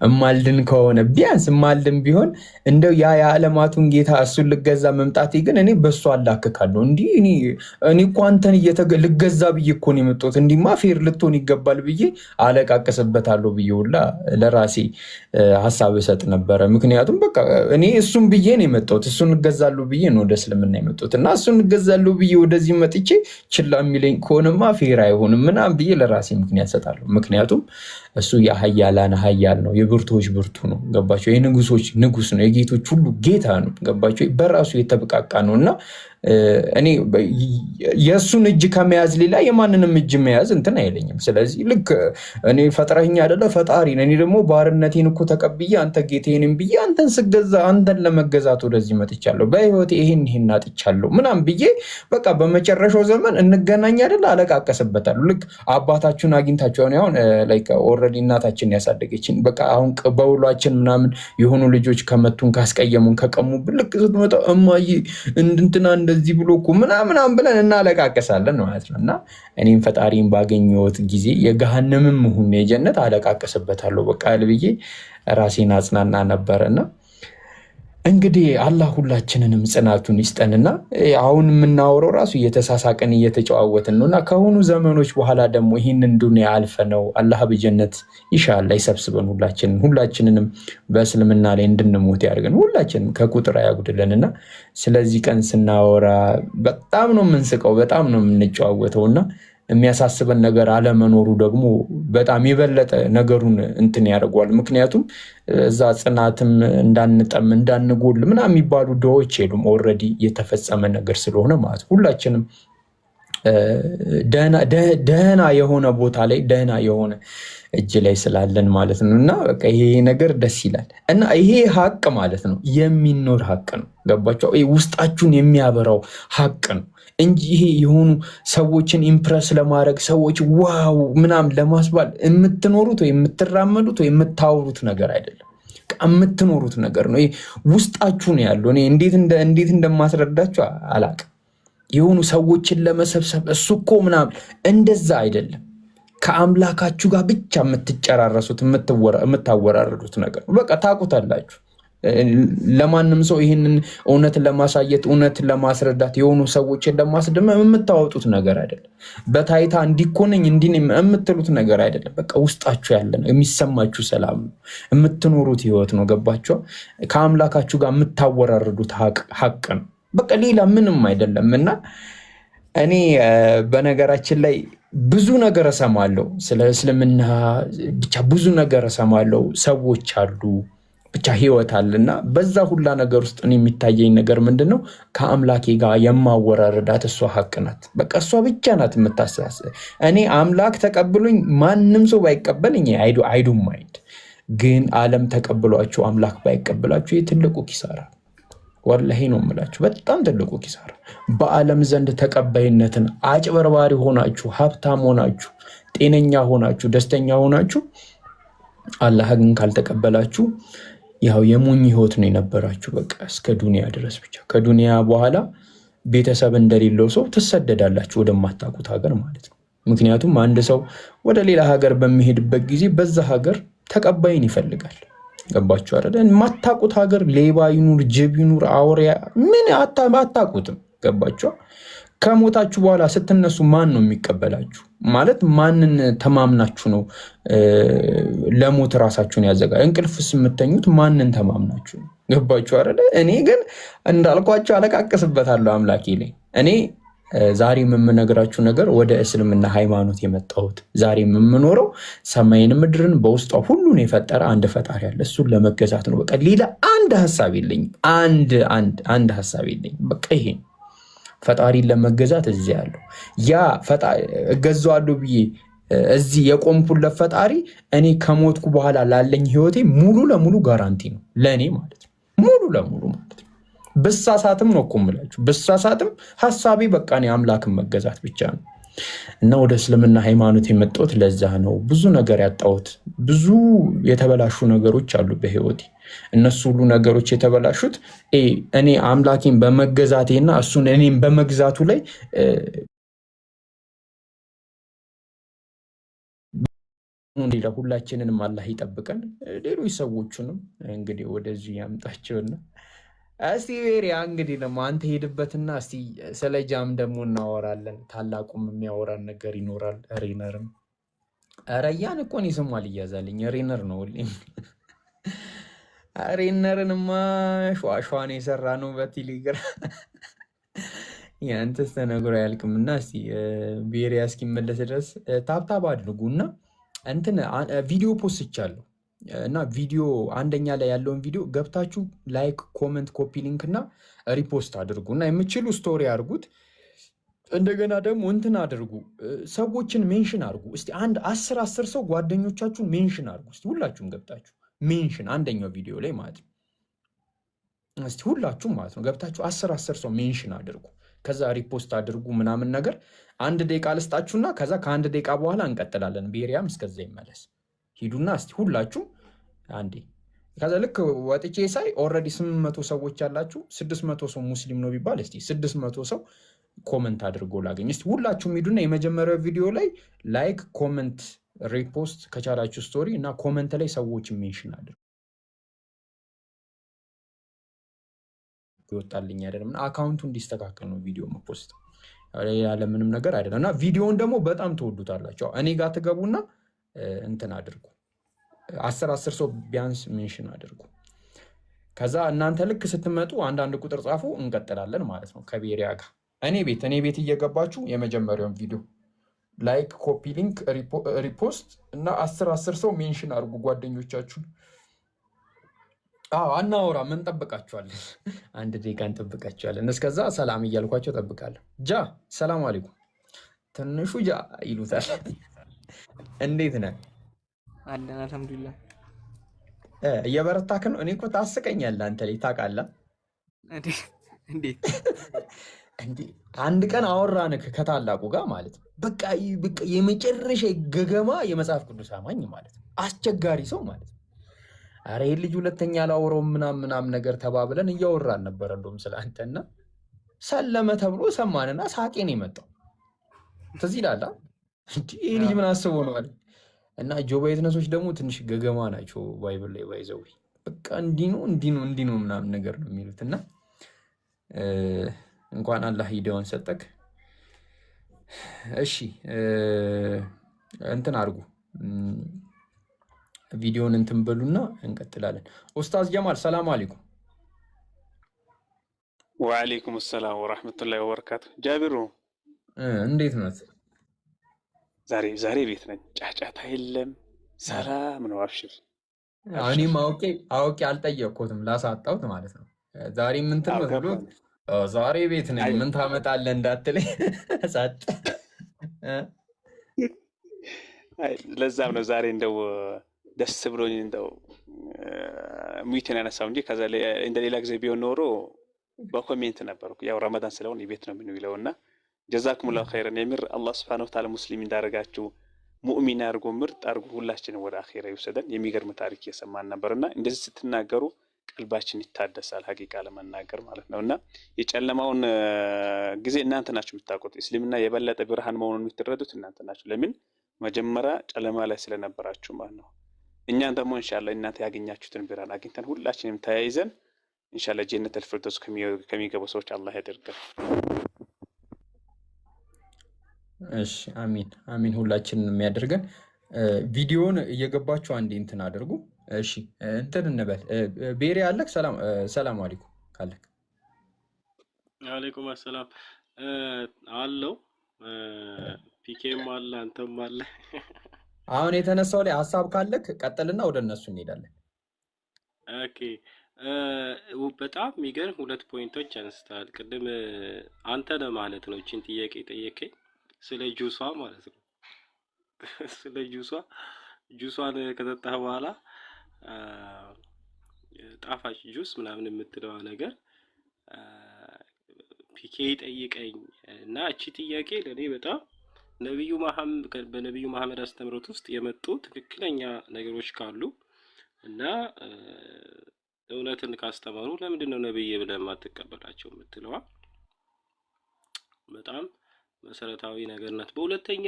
እማልድን ከሆነ ቢያንስ እማልድን ቢሆን እንደው ያ የዓለማቱን ጌታ እሱን ልገዛ መምጣቴ ግን እኔ በሱ አላክካለሁ። እንዲህ እኔ እኮ አንተን ልገዛ ብዬ እኮ ነው የመጣሁት፣ እንዲህማ ፌር ልትሆን ይገባል ብዬ አለቃቀስበታለሁ ብዬ ሁላ ለራሴ ሀሳብ እሰጥ ነበረ። ምክንያቱም በቃ እኔ እሱን ብዬ ነው የመጣሁት፣ እሱን እገዛለሁ ብዬ ነው ወደ እስልምና የመጣሁት። እና እሱን እገዛለሁ ብዬ ወደዚህ መጥቼ ችላ የሚለኝ ከሆነማ ፌር አይሆንም ምናምን ብዬ ለራሴ ምክንያት እሰጣለሁ። ምክንያቱም እሱ የሀያላን ሀያል ነው፣ የብርቶች ብርቱ ነው። ገባቸው? የንጉሶች ንጉስ ነው፣ የጌቶች ሁሉ ጌታ ነው። ገባቸው? በራሱ የተብቃቃ ነው። እና እኔ የእሱን እጅ ከመያዝ ሌላ የማንንም እጅ መያዝ እንትን አይለኝም። ስለዚህ ልክ እኔ ፈጥረኛ አይደለ ፈጣሪ ነኝ፣ እኔ ደግሞ ባርነቴን እኮ ተቀብዬ አንተ ጌቴንም ብዬ አንተን ስገዛ አንተን ለመገዛት ወደዚህ መጥቻለሁ፣ በህይወቴ ይሄን አጥቻለሁ ምናምን ብዬ በቃ በመጨረሻው ዘመን እንገናኝ አይደለ አለቃቀስበታለሁ። ልክ አባታችሁን አግኝታችሁ አሁን ኦልሬዲ እናታችን ያሳደገችን በቃ አሁን በውሏችን ምናምን የሆኑ ልጆች ከመቱን ካስቀየሙን ከቀሙብን ልክ ስትመጣ እማዬ እንትና እንደዚህ ብሎ እኮ ምናምን ብለን እናለቃቀሳለን ማለት ነው። እና እኔም ፈጣሪን ባገኘሁት ጊዜ የገሃነምም ሁን የጀነት አለቃቀስበታለሁ በቃ ብዬ ራሴን አጽናና ነበረና እንግዲህ አላህ ሁላችንንም ጽናቱን ይስጠንና አሁን የምናወራው ራሱ እየተሳሳቀን እየተጨዋወትን ነው። እና ከሆኑ ዘመኖች በኋላ ደግሞ ይህንን ዱንያ አልፈነው አላህ በጀነት ኢንሻአላህ ይሰብስበን ሁላችንንም በእስልምና ላይ እንድንሞት ያድርገን፣ ሁላችንም ከቁጥር አያጉድለንና ስለዚህ ቀን ስናወራ በጣም ነው የምንስቀው፣ በጣም ነው የምንጨዋወተውና የሚያሳስበን ነገር አለመኖሩ ደግሞ በጣም የበለጠ ነገሩን እንትን ያደርገዋል። ምክንያቱም እዛ ጽናትም እንዳንጠም እንዳንጎል ምናምን የሚባሉ ድሆች የሉም። ኦልሬዲ የተፈጸመ ነገር ስለሆነ ማለት ሁላችንም ደህና የሆነ ቦታ ላይ ደህና የሆነ እጅ ላይ ስላለን ማለት ነው። እና በቃ ይሄ ነገር ደስ ይላል። እና ይሄ ሀቅ ማለት ነው የሚኖር ሀቅ ነው። ገባቸው? ውስጣችሁን የሚያበራው ሀቅ ነው እንጂ ይሄ የሆኑ ሰዎችን ኢምፕረስ ለማድረግ ሰዎች ዋው ምናምን ለማስባል የምትኖሩት ወይ የምትራመዱት ወይ የምታወሩት ነገር አይደለም። የምትኖሩት ነገር ነው። ይሄ ውስጣችሁ ነው ያለው። እኔ እንዴት እንደማስረዳችሁ አላቅም። የሆኑ ሰዎችን ለመሰብሰብ እሱ እኮ ምናምን እንደዛ አይደለም። ከአምላካችሁ ጋር ብቻ የምትጨራረሱት የምታወራረዱት ነገር በቃ ታውቁታላችሁ። ለማንም ሰው ይህንን እውነት ለማሳየት እውነት ለማስረዳት የሆኑ ሰዎችን ለማስደመም የምታወጡት ነገር አይደለም። በታይታ እንዲኮነኝ እንዲህ የምትሉት ነገር አይደለም። በቃ ውስጣችሁ ያለ ነው፣ የሚሰማችሁ ሰላም ነው፣ የምትኖሩት ህይወት ነው። ገባችሁ? ከአምላካችሁ ጋር የምታወራርዱት ሀቅ ነው። በቃ ሌላ ምንም አይደለም። እና እኔ በነገራችን ላይ ብዙ ነገር እሰማለሁ ስለ እስልምና፣ ብቻ ብዙ ነገር እሰማለሁ። ሰዎች አሉ፣ ብቻ ህይወት አለና በዛ ሁላ ነገር ውስጥ የሚታየኝ ነገር ምንድን ነው? ከአምላኬ ጋር የማወራረዳት እሷ ሀቅ ናት። በቃ እሷ ብቻ ናት የምታስተሳስ። እኔ አምላክ ተቀብሎኝ ማንም ሰው ባይቀበልኝ አይዱ ማይድ፣ ግን ዓለም ተቀብሏችሁ አምላክ ባይቀበላችሁ የትልቁ ኪሳራ፣ ወላሂ ነው የምላችሁ፣ በጣም ትልቁ ኪሳራ። በዓለም ዘንድ ተቀባይነትን አጭበርባሪ ሆናችሁ ሀብታም ሆናችሁ ጤነኛ ሆናችሁ ደስተኛ ሆናችሁ አላህ ግን ካልተቀበላችሁ ያው የሞኝ ህይወት ነው የነበራችሁ። በቃ እስከ ዱንያ ድረስ ብቻ። ከዱንያ በኋላ ቤተሰብ እንደሌለው ሰው ትሰደዳላችሁ ወደማታውቁት ሀገር ማለት ነው። ምክንያቱም አንድ ሰው ወደ ሌላ ሀገር በሚሄድበት ጊዜ በዛ ሀገር ተቀባይን ይፈልጋል። ገባችሁ አይደል? የማታውቁት ሀገር ሌባ ይኑር ጅብ ይኑር አውሬያ ምን አታውቁትም። ገባችሁ? ከሞታችሁ በኋላ ስትነሱ ማን ነው የሚቀበላችሁ? ማለት ማንን ተማምናችሁ ነው ለሞት ራሳችሁን ያዘጋጅ? እንቅልፍስ የምተኙት ማንን ተማምናችሁ ነው? ገባችሁ አይደል? እኔ ግን እንዳልኳችሁ አለቃቅስበታለሁ አምላኬ ላይ። እኔ ዛሬ የምነግራችሁ ነገር ወደ እስልምና ሃይማኖት የመጣሁት ዛሬ የምኖረው ሰማይን ምድርን በውስጧ ሁሉን የፈጠረ አንድ ፈጣሪ አለ። እሱን ለመገዛት ነው። በቃ ሌላ አንድ ሀሳብ የለኝም። አንድ ሀሳብ የለኝም። በቃ ይሄ ፈጣሪን ለመገዛት እዚህ ያለው ያ እገዛዋለሁ ብዬ እዚህ የቆምኩለት ፈጣሪ እኔ ከሞትኩ በኋላ ላለኝ ህይወቴ ሙሉ ለሙሉ ጋራንቲ ነው ለእኔ ማለት ነው። ሙሉ ለሙሉ ማለት ነው። ብሳሳትም ነው እኮ የምላችሁ፣ ብሳሳትም ሀሳቤ በቃ እኔ አምላክን መገዛት ብቻ ነው። እና ወደ እስልምና ሃይማኖት የመጣሁት ለዛ ነው። ብዙ ነገር ያጣሁት ብዙ የተበላሹ ነገሮች አሉ በህይወቴ። እነሱ ሁሉ ነገሮች የተበላሹት እኔ አምላኬን በመገዛቴና እሱን እኔም በመግዛቱ ላይ ሁላችንንም አላህ ይጠብቀን። ሌሎች ሰዎቹንም እንግዲህ ወደዚህ ያምጣቸውና እስቲ ቤሪያ እንግዲህ ደግሞ አንተ ሄድበትና እስቲ ስለ ጃም ደግሞ እናወራለን። ታላቁም የሚያወራን ነገር ይኖራል። ሬነርም ረያን እኮ እኔ ስሟ አልያዛልኝ ሬነር ነው። ሬነርንማ ሸዋሸዋን የሰራ ነው በቴሌግራም ያንተስ ተነግሮ አያልቅምና እስቲ ቤሪያ እስኪመለስ ድረስ ታብታብ አድርጉና እንትን ቪዲዮ ፖስት ይቻለሁ እና ቪዲዮ አንደኛ ላይ ያለውን ቪዲዮ ገብታችሁ ላይክ፣ ኮመንት፣ ኮፒ ሊንክ እና ሪፖስት አድርጉ እና የምችሉ ስቶሪ አድርጉት። እንደገና ደግሞ እንትን አድርጉ፣ ሰዎችን ሜንሽን አድርጉ። እስቲ አንድ 10 ሰው ጓደኞቻችሁን ሜንሽን አድርጉ። እስቲ ሁላችሁም ገብታችሁ ሜንሽን አንደኛው ቪዲዮ ላይ ማለት ነው። እስቲ ሁላችሁም ማለት ነው ገብታችሁ 10 ሰው ሜንሽን አድርጉ። ከዛ ሪፖስት አድርጉ ምናምን ነገር 1 ደቂቃ ልስጣችሁና ከዛ ከ1 ደቂቃ በኋላ እንቀጥላለን። ቤሪያም እስከዛ ይመለስ። ሂዱና እስቲ ሁላችሁ አንዴ። ከዛ ልክ ወጥቼ ሳይ ኦልሬዲ 800 ሰዎች ያላችሁ 600 ሰው ሙስሊም ነው ቢባል እስቲ 600 ሰው ኮመንት አድርጎ ላገኝ። እስቲ ሁላችሁም ሂዱና የመጀመሪያው ቪዲዮ ላይ ላይክ፣ ኮመንት፣ ሪፖስት ከቻላችሁ ስቶሪ እና ኮመንት ላይ ሰዎች ሜንሽን አድርጉ። ይወጣልኝ አይደለም አካውንቱ እንዲስተካከል ነው ቪዲዮ መፖስት ያለ ምንም ነገር አይደለም። እና ቪዲዮውን ደግሞ በጣም ትወዱታላችሁ። እኔ ጋር ትገቡና እንትን አድርጉ 10 ሰው ቢያንስ ሜንሽን አድርጉ። ከዛ እናንተ ልክ ስትመጡ አንዳንድ ቁጥር ጻፉ፣ እንቀጥላለን ማለት ነው ከቤሪያ ጋር። እኔ ቤት እየገባችሁ የመጀመሪያውን ቪዲዮ ላይክ፣ ኮፒ ሊንክ፣ ሪፖስት እና 10 ሰው ሜንሽን አድርጉ ጓደኞቻችሁን። አናወራ ምን ጠብቃችኋለን? 1 ደቂቃ እንጠብቃችኋለን። እስከዛ ሰላም እያልኳቸው ጠብቃለሁ። ጃ ሰላም አለይኩም ትንሹ ጃ ይሉታል። እንዴት ነህ? አለን አልሐምዱሊላህ። እየበረታክ ነው? እኔ እኮ ታስቀኛለህ አንተ ላይ ታውቃለህ። እንዴት አንድ ቀን አወራንክ ከታላቁ ጋር ማለት ነው። በቃ የመጨረሻ ገገማ የመጽሐፍ ቅዱስ አማኝ ማለት ነው። አስቸጋሪ ሰው ማለት ነው። አረ ይህ ልጅ ሁለተኛ ላውረው ምናምን ነገር ተባብለን እያወራን ነበረ። እንደውም ስለ አንተና ሰለመ ተብሎ ሰማንና ሳቄን የመጣው ትዝ ይላል። ይህ ልጅ ምን አስቦ ነው አለ። እና ጆባ የትነሶች ደግሞ ትንሽ ገገማ ናቸው። ባይብል ላይ ባይዘው በቃ እንዲህ ነው ምናምን ነገር ነው የሚሉት እና እንኳን አላህ ሂዳውን ሰጠክ። እሺ እንትን አድርጉ ቪዲዮን እንትን በሉና እንቀጥላለን። ኡስታዝ ጀማል ሰላም አለይኩም። ወአለይኩም ሰላም ወራህመቱላሂ ወበረካቱ። ጃቢሩ እንዴት ነው? ዛሬ ቤት ነኝ። ጫጫታ የለም፣ ሰላም ነው። አብሽር። እኔም አውቄ አልጠየቅኩትም ላሳጣሁት ማለት ነው። ዛሬ ምን እንትን ነው ዛሬ ቤት ነኝ ምን ታመጣለህ እንዳትለኝ ሳጥ። ለዛም ነው ዛሬ እንደው ደስ ብሎኝ እንደው ሙይቴን ያነሳው እንጂ ከዛ እንደ ሌላ ጊዜ ቢሆን ኖሮ በኮሜንት ነበርኩ። ያው ረመዳን ስለሆነ የቤት ነው የምንውለውና ጀዛኩሙላሁ ኸይረን። የምር አላህ ሱብሓነሁ ወተዓላ ሙስሊም እንዳደረጋችሁ ሙእሚን አድርጎ ምርጥ አድርጎ ሁላችንም ወደ አኺራ ይወሰደን። የሚገርም ታሪክ እየሰማን ነበርና እንደዚህ ስትናገሩ ቀልባችን ይታደሳል። ሀቂቃ ለመናገር ማለት ነውና የጨለማውን ጊዜ እናንተ ናችሁ የምታውቁት። እስልምና የበለጠ ብርሃን መሆኑን የምትረዱት እናንተ ናችሁ። ለምን መጀመሪያ ጨለማ ላይ ስለነበራችሁ ማለት ነው። እኛን ደግሞ ኢንሻአላህ እናንተ ያገኛችሁትን ብርሃን አግኝተን ሁላችንም ተያይዘን ኢንሻአላህ ጀነተል ፊርደውስ ከሚገቡ ሰዎች አላህ ያደርገን። እሺ አሚን ሁላችንን የሚያደርገን። ቪዲዮውን እየገባችሁ አንዴ እንትን አድርጉ። እሺ እንትን እንበል። ቤሪ አለክ? ሰላም አለይኩም ካለክ። አለይኩም ሰላም አለው። ፒኬም አለ አንተም አለ። አሁን የተነሳው ላይ ሀሳብ ካለክ ቀጥልና ወደ እነሱ እንሄዳለን። ኦኬ በጣም የሚገርም 2 ፖይንቶች አንስተሃል። ቅድም አንተ ነህ ማለት ነው እቺን ጥያቄ ጠየቀኝ ስለ ጁሷ ማለት ነው። ስለ ጁሷን ከጠጣህ በኋላ ጣፋጭ ጁስ ምናምን የምትለዋ ነገር ፒኬ ጠይቀኝ እና እቺ ጥያቄ ለኔ በጣም በነብዩ መሐመድ አስተምሮት ውስጥ የመጡ ትክክለኛ ነገሮች ካሉ እና እውነትን ካስተማሩ ለምንድን ነው ነብይ ብለን ማትቀበላቸው የምትለዋ በጣም መሰረታዊ ነገር ናት። በሁለተኛ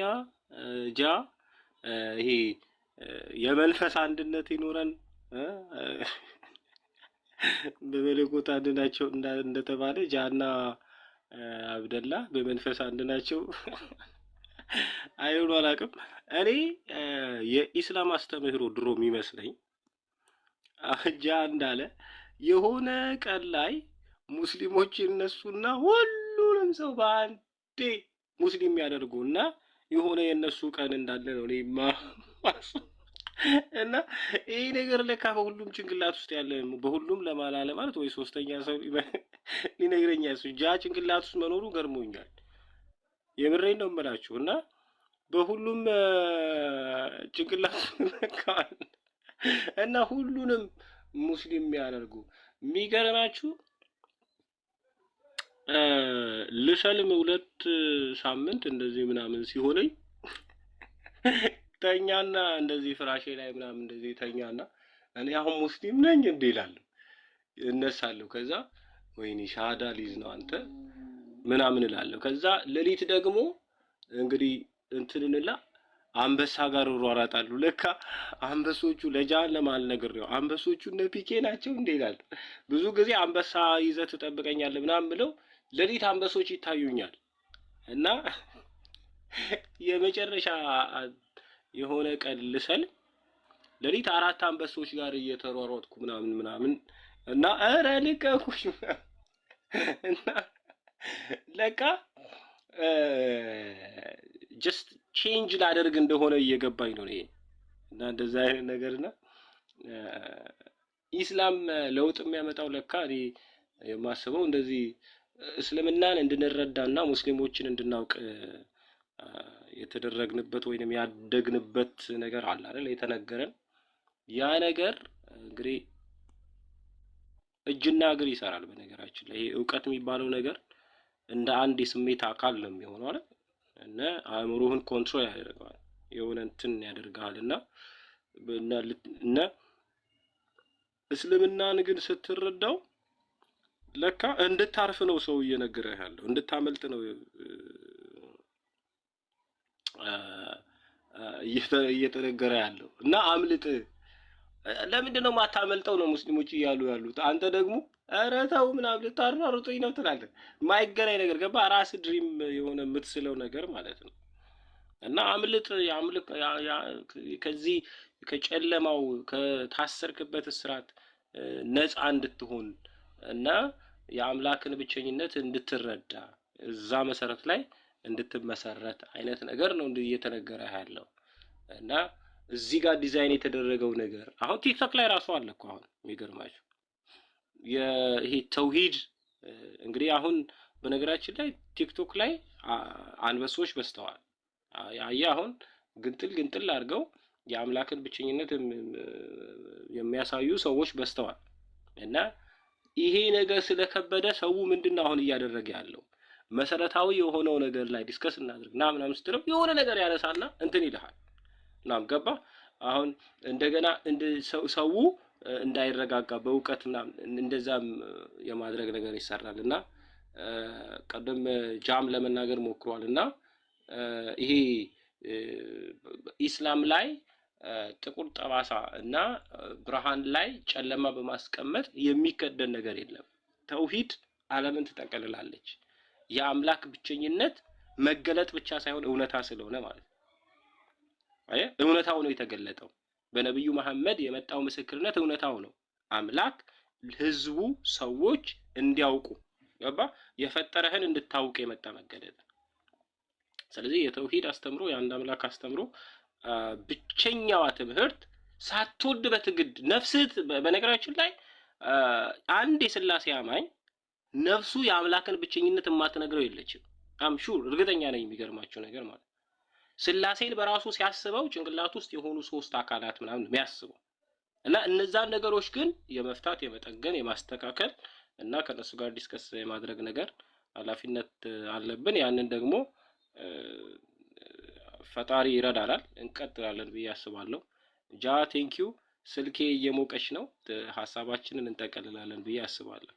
ይሄ የመንፈስ አንድነት ይኖረን በመለኮት አንድ ናቸው እንደተባለ ጃና አብደላ በመንፈስ አንድ ናቸው። አይሆኑ አላውቅም። እኔ የኢስላም አስተምህሮ ድሮ የሚመስለኝ ጃ እንዳለ የሆነ ቀን ላይ ሙስሊሞች እነሱና ሁሉንም ሰው በአንዴ ሙስሊም ያደርጉና የሆነ የነሱ ቀን እንዳለ ነው እኔ እና ይሄ ነገር ለካ በሁሉም ጭንቅላት ውስጥ ያለ በሁሉም ለማላለ ማለት ወይ ሶስተኛ ሰው ሊነግረኝ ጃ ጭንቅላት ውስጥ መኖሩ ገርሞኛል። የምሬን ነው የምላችሁ እና በሁሉም ጭንቅላት ለካል እና ሁሉንም ሙስሊም የሚያደርጉ የሚገርማችሁ ልሰልም 2 ሳምንት እንደዚህ ምናምን ሲሆነኝ ተኛና እንደዚህ ፍራሼ ላይ ምናምን እንደዚህ ተኛና እኔ አሁን ሙስሊም ነኝ እንዴ እላለሁ፣ እነሳለሁ። ከዛ ወይኔ ሻሃዳ ሊዝ ነው አንተ ምናምን እላለሁ። ከዛ ሌሊት ደግሞ እንግዲህ እንትንንላ አንበሳ ጋር ወራራጣሉ። ለካ አንበሶቹ ለጃን ለማል ነገር ነው አንበሶቹ እነ ፒኬ ናቸው እንዴ ይላል። ብዙ ጊዜ አንበሳ ይዘህ ትጠብቀኛለህ ምናምን ብለው ሌሊት አንበሶች ይታዩኛል እና የመጨረሻ የሆነ ቀን ልሰል ሌሊት 4 አንበሶች ጋር እየተሯሯጥኩ ምናምን እና ኧረ ልቀቁኝ እና ለካ ጀስት ቼንጅ ላደርግ እንደሆነ እየገባኝ ነው ይሄ እና እንደዛ አይነት ነገርና ኢስላም ለውጥ የሚያመጣው ለካ እኔ የማስበው እንደዚህ እስልምናን እንድንረዳና ሙስሊሞችን እንድናውቅ የተደረግንበት ወይንም ያደግንበት ነገር አለ አይደል? የተነገረን ያ ነገር እንግዲህ እጅና እግር ይሰራል። በነገራችን ላይ ይሄ ዕውቀት የሚባለው ነገር እንደ አንድ የስሜት አካል ነው የሚሆነው አይደል? እና አእምሮህን ኮንትሮል ያደርጋል፣ የሆነ እንትን ያደርጋልና እና እስልምናን ግን ስትረዳው ለካ እንድታርፍ ነው ሰው እየነገረህ ያለው፣ እንድታመልጥ ነው እየተነገረ ያለው እና አምልጥ ለምንድን ነው ማታመልጠው ነው ሙስሊሞች እያሉ ያሉት። አንተ ደግሞ ኧረ ተው ምናምን ልታሯሩጡኝ ነው ትላለህ። የማይገናኝ ነገር ገባ። ራስ ድሪም የሆነ የምትስለው ነገር ማለት ነው። እና አምልጥ ከዚህ ከጨለማው ከታሰርክበት እስራት ነፃ እንድትሆን እና የአምላክን ብቸኝነት እንድትረዳ እዛ መሰረት ላይ እንድትመሰረት አይነት ነገር ነው እየተነገረ ያለው። እና እዚህ ጋር ዲዛይን የተደረገው ነገር አሁን ቲክቶክ ላይ ራሱ አለ እኮ። አሁን የሚገርማችሁ ይሄ ተውሂድ እንግዲህ አሁን በነገራችን ላይ ቲክቶክ ላይ አንበሶች በስተዋል። አሁን ግንጥል አድርገው የአምላክን ብቸኝነት የሚያሳዩ ሰዎች በስተዋል። እና ይሄ ነገር ስለከበደ ሰው ምንድነው አሁን እያደረገ ያለው? መሰረታዊ የሆነው ነገር ላይ ዲስከስ እናድርግ ምናምን ስትለው የሆነ ነገር ያነሳና እንትን ይልሃል። ናም ገባ። አሁን እንደገና ሰው እንዳይረጋጋ በእውቀት እንደዛም የማድረግ ነገር ይሰራልና ቀደም ጃም ለመናገር ሞክሯልና ይሄ ኢስላም ላይ ጥቁር ጠባሳ እና ብርሃን ላይ ጨለማ በማስቀመጥ የሚከደን ነገር የለም። ተውሂድ ዓለምን ትጠቀልላለች። የአምላክ ብቸኝነት መገለጥ ብቻ ሳይሆን እውነታ ስለሆነ ማለት ነው። እውነታው ነው የተገለጠው። በነብዩ መሐመድ የመጣው ምስክርነት እውነታው ነው። አምላክ ህዝቡ ሰዎች እንዲያውቁ ገባ የፈጠረህን እንድታውቅ የመጣ መገለጥ። ስለዚህ የተውሂድ አስተምሮ የአንድ አምላክ አስተምሮ ብቸኛዋ ትምህርት ሳትወድ በትግድ ነፍስህ በነገራችን ላይ አንድ የሥላሴ አማኝ ነፍሱ የአምላክን ብቸኝነት የማትነግረው የለችም። አምሹር እርግጠኛ ነኝ። የሚገርማችሁ ነገር ማለት ሥላሴን በራሱ ሲያስበው ጭንቅላት ውስጥ የሆኑ ሶስት አካላት ምናምን የሚያስበው እና እነዛን ነገሮች ግን የመፍታት የመጠገን የማስተካከል እና ከነሱ ጋር ዲስከስ የማድረግ ነገር ኃላፊነት አለብን። ያንን ደግሞ ፈጣሪ ይረዳናል። እንቀጥላለን ብዬ አስባለሁ። ቴንኪዩ። ስልኬ እየሞቀች ነው። ሐሳባችንን እንጠቀልላለን ብዬ አስባለሁ።